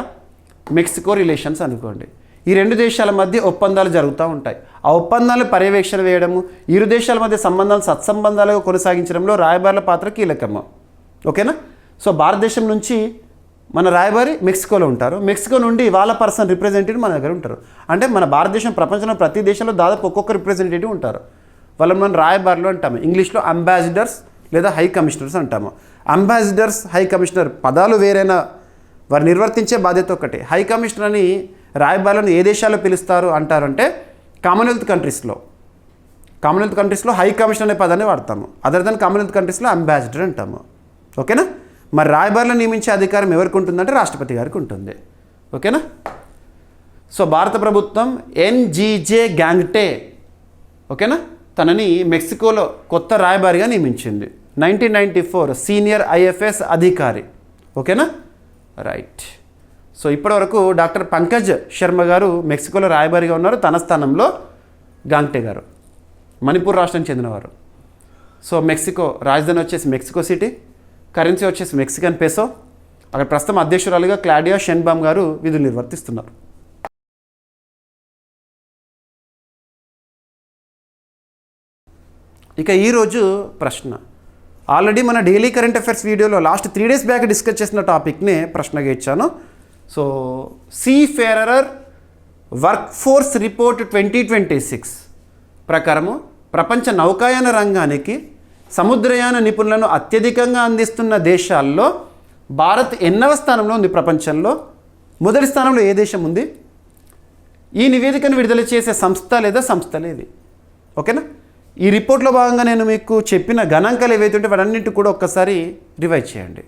మెక్సికో రిలేషన్స్ అనుకోండి. ఈ రెండు దేశాల మధ్య ఒప్పందాలు జరుగుతూ ఉంటాయి. ఆ ఒప్పందాలు పర్యవేక్షణ వేయడము, ఇరు దేశాల మధ్య సంబంధాలు సత్సంబంధాలుగా కొనసాగించడంలో రాయబారుల పాత్ర కీలకము. ఓకేనా. సో భారతదేశం నుంచి మన రాయబారి మెక్సికోలో ఉంటారు, మెక్సికో నుండి వాళ్ళ పర్సన్ రిప్రజెంటేటివ్ మన దగ్గర ఉంటారు. అంటే మన భారతదేశం ప్రపంచంలో ప్రతి దేశంలో దాదాపు ఒక్కొక్క రిప్రజెంటేటివ్ ఉంటారు. వాళ్ళని మనం రాయబారులు అంటాము. ఇంగ్లీష్లో అంబాసిడర్స్ లేదా హై కమిషనర్స్ అంటాము. అంబాసిడర్స్, హై కమిషనర్ పదాలు వేరైనా వారు నిర్వర్తించే బాధ్యత ఒకటి. హై కమిషనర్ అని రాయబారులను ఏ దేశాల్లో పిలుస్తారు అంటారంటే కామన్వెల్త్ కంట్రీస్లో హై కమిషనర్ అనే పదాన్ని వాడతాము. అదర్ దెన్ కామన్వెల్త్ కంట్రీస్లో అంబాసిడర్ అంటాము. ఓకేనా. మరి రాయబారులను నియమించే అధికారం ఎవరికి ఉంటుందంటే రాష్ట్రపతి గారికి ఉంటుంది. ఓకేనా. సో భారత ప్రభుత్వం ఎన్జీజే గాంగ్టే, ఓకేనా, తనని మెక్సికోలో కొత్త రాయబారిగా నియమించింది. 1994 సీనియర్ ఐఎఫ్ఎస్ అధికారి. ఓకేనా. రైట్. సో ఇప్పటివరకు డాక్టర్ పంకజ్ శర్మ గారు మెక్సికోలో రాయబారిగా ఉన్నారు. తన స్థానంలో గాంగ్టే గారు మణిపూర్ రాష్ట్రానికి చెందినవారు. సో మెక్సికో రాజధాని వచ్చేసి మెక్సికో సిటీ, కరెన్సీ వచ్చేసి మెక్సికన్ పెసో. అక్కడ ప్రస్తుతం అధ్యక్షురాలుగా క్లాడియా షెన్బామ్ గారు విధులు నిర్వర్తిస్తున్నారు. ఇక ఈరోజు ప్రశ్న, ఆల్రెడీ మన డైలీ కరెంట్ అఫైర్స్ వీడియోలో లాస్ట్ 3 days బ్యాక్ డిస్కస్ చేసిన టాపిక్నే ప్రశ్నగా ఇచ్చాను. సో సీఫేరర్ వర్క్ ఫోర్స్ రిపోర్ట్ 2026 ప్రకారము ప్రపంచ నౌకాయాన రంగానికి సముద్రయాన నిపుణులను అత్యధికంగా అందిస్తున్న దేశాల్లో భారత్ ఎన్నవ స్థానంలో ఉంది? ప్రపంచంలో మొదటి స్థానంలో ఏ దేశం ఉంది? ఈ నివేదికను విడుదల చేసే సంస్థ లేదా సంస్థలేది? ఓకేనా. ఈ రిపోర్ట్లో భాగంగా నేను మీకు చెప్పిన గణాంకాలు ఏవైతే ఉంటే వాటన్నింటి కూడా ఒక్కసారి రివైజ్ చేయండి.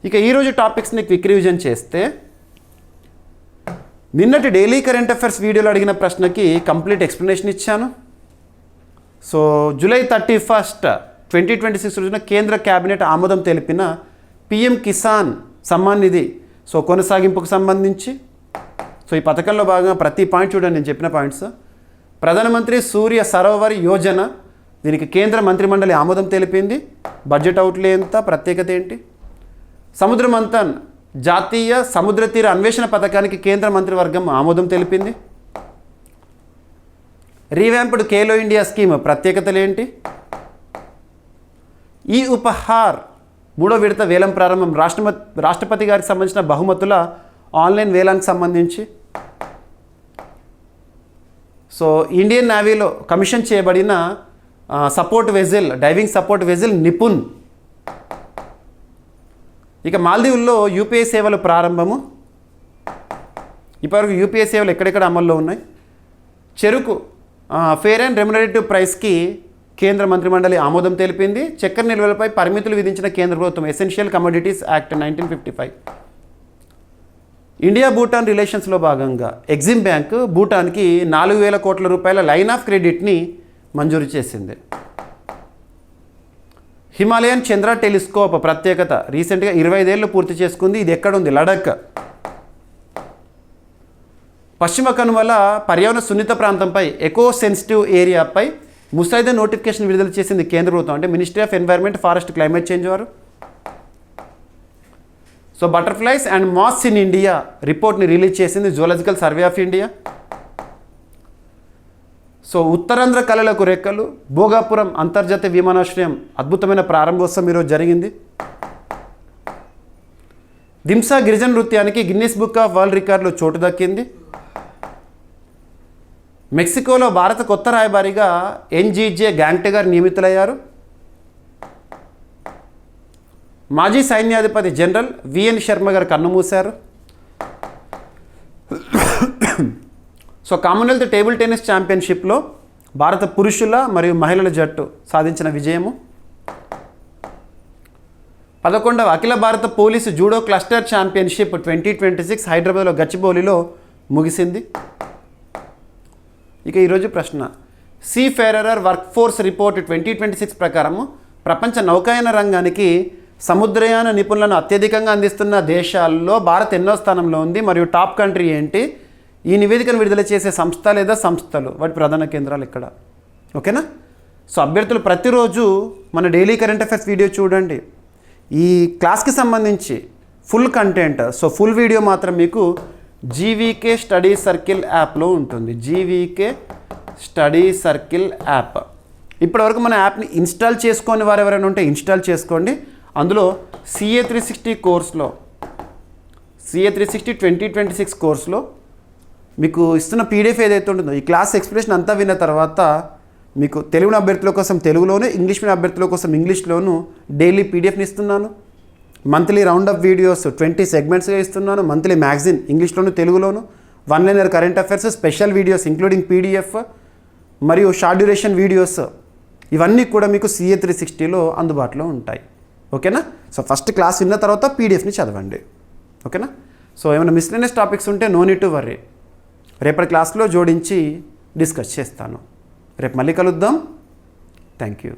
ఇక ఈరోజు టాపిక్స్ని క్విక్ రివిజన్ చేస్తే, నిన్నటి డైలీ కరెంట్ అఫైర్స్ వీడియోలో అడిగిన ప్రశ్నకి కంప్లీట్ ఎక్స్ప్లెనేషన్ ఇచ్చాను. సో జూలై 31, 2026 రోజున కేంద్ర క్యాబినెట్ ఆమోదం తెలిపిన పిఎం కిసాన్ సమ్మాన్ నిధి సో కొనసాగింపుకు సంబంధించి సో ఈ పథకంలో భాగంగా ప్రతి పాయింట్ చూడండి, నేను చెప్పిన పాయింట్స్. ప్రధానమంత్రి సూర్య సరోవర్ యోజన, దీనికి కేంద్ర మంత్రిమండలి ఆమోదం తెలిపింది. బడ్జెట్ అవుట్లే ఎంత, ప్రత్యేకత ఏంటి? సముద్ర మంథన్ జాతీయ సముద్ర తీర అన్వేషణ పథకానికి కేంద్ర మంత్రివర్గం ఆమోదం తెలిపింది. రీవ్యాంప్డ్ ఖేలో ఇండియా స్కీమ్ ప్రత్యేకతలు ఏంటి? ఈ ఉపహార్ 3వ విడత వేలం ప్రారంభం. రాష్ట్రపతి గారికి సంబంధించిన బహుమతుల ఆన్లైన్ వేలానికి సంబంధించి. సో ఇండియన్ నేవీలో కమిషన్ చేయబడిన సపోర్ట్ వెజిల్, డైవింగ్ సపోర్ట్ వెజిల్ నిపుణ్. ఇక మాల్దీవుల్లో యూపీఐ సేవలు ప్రారంభము. ఇప్పటివరకు యూపీఐ సేవలు ఎక్కడెక్కడ అమల్లో ఉన్నాయి. చెరుకు ఫేర్ అండ్ రెమ్యునరేటివ్ ప్రైస్కి కేంద్ర మంత్రిమండలి ఆమోదం తెలిపింది. చక్కెర నిల్వలపై పరిమితులు విధించిన కేంద్ర ప్రభుత్వం. Essential Commodities Act 1955. India Bhutan రిలేషన్స్లో భాగంగా ఎగ్జిమ్ బ్యాంక్ భూటాన్కి 4,000 కోట్ల రూపాయల లైన్ ఆఫ్ క్రెడిట్ని మంజూరు చేసింది. హిమాలయన్ చంద్ర టెలిస్కోప్ ప్రత్యేకత రీసెంట్గా 25 ఏళ్ళు పూర్తి చేసుకుంది. ఇది ఎక్కడుంది? లడఖ్. పశ్చిమ కనుమల పర్యావరణ సున్నిత ప్రాంతంపై ఎకో సెన్సిటివ్ ఏరియాపై ముసాయిదా నోటిఫికేషన్ విడుదల చేసింది కేంద్ర ప్రభుత్వం. అంటే Ministry of Environment, Forest, Climate Change వారు. So butterflies and moths in India రిపోర్ట్ని రిలీజ్ చేసింది Zoological Survey of India. So Uttarandhra కళలకు రెక్కలు భోగాపురం అంతర్జాతీయ విమానాశ్రయం అద్భుతమైన ప్రారంభోత్సవం ఈరోజు జరిగింది. దింసా గిరిజన నృత్యానికి గిన్నిస్ బుక్ ఆఫ్ వరల్డ్ రికార్డులో చోటు దక్కింది. మెక్సికోలో భారత కొత్త రాయబారిగా ఎన్జీజే గ్యాంగ్టే గారు నియమితులయ్యారు. మాజీ సైన్యాధిపతి జనరల్ విఎన్ శర్మ గారు కన్నుమూశారు. సో కామన్వెల్త్ టేబుల్ టెన్నిస్ ఛాంపియన్షిప్లో భారత పురుషుల మరియు మహిళల జట్టు సాధించిన విజయము. 11వ అఖిల భారత పోలీసు జూడో క్లస్టర్ ఛాంపియన్షిప్ 2026 హైదరాబాద్లో గచ్చిబౌలిలో ముగిసింది. ఇక ఈరోజు ప్రశ్న. Seafarer workforce report 2026 ప్రకారము ప్రపంచ నౌకాయాన రంగానికి సముద్రయాన నిపుణులను అత్యధికంగా అందిస్తున్న దేశాల్లో భారత్ ఎన్నో స్థానంలో ఉంది మరియు టాప్ కంట్రీ ఏంటి? ఈ నివేదికను విడుదల చేసే సంస్థ లేదా సంస్థలు, వాటి ప్రధాన కేంద్రాలు ఇక్కడ. ఓకేనా? సో అభ్యర్థులు ప్రతిరోజు మన డైలీ కరెంట్ అఫైర్స్ వీడియో చూడండి. ఈ క్లాస్కి సంబంధించి full content, so full video మాత్రం మీకు జీవీకే స్టడీ సర్కిల్ యాప్లో ఉంటుంది. GVK study circle app. ఇప్పటివరకు మన యాప్ని ఇన్స్టాల్ చేసుకొని వారు ఎవరైనా ఉంటే ఇన్స్టాల్ చేసుకోండి. అందులో CA 360 కోర్స్లో, CA 360 2026 కోర్స్లో మీకు ఇస్తున్న PDF ఏదైతే ఉంటుందో ఈ క్లాస్ ఎక్స్ప్లెనేషన్ అంతా విన్న తర్వాత మీకు తెలుగు అభ్యర్థుల కోసం తెలుగులోను, ఇంగ్లీష్ మీడియం అభ్యర్థుల కోసం ఇంగ్లీష్లోను డైలీ PDFని ఇస్తున్నాను. మంత్లీ రౌండప్ వీడియోస్ 20 సెగ్మెంట్స్గా ఇస్తున్నాను. మంత్లీ మ్యాగజైన్ ఇంగ్లీష్లోను తెలుగులోను, 1 liner current affairs, special videos including PDF మరియు షార్ట్ డ్యూరేషన్ వీడియోస్, ఇవన్నీ కూడా మీకు CA 360లో అందుబాటులో ఉంటాయి. ఓకేనా? సో ఫస్ట్ క్లాస్ విన్న తర్వాత PDFని చదవండి. ఓకేనా? సో ఏమైనా మిస్‌లెనియస్ టాపిక్స్ ఉంటే నో నీడ్ టు వర్రీ, రేపటి క్లాస్లో జోడించి డిస్కస్ చేస్తాను. రేపు మళ్ళీ కలుద్దాం. Thank you.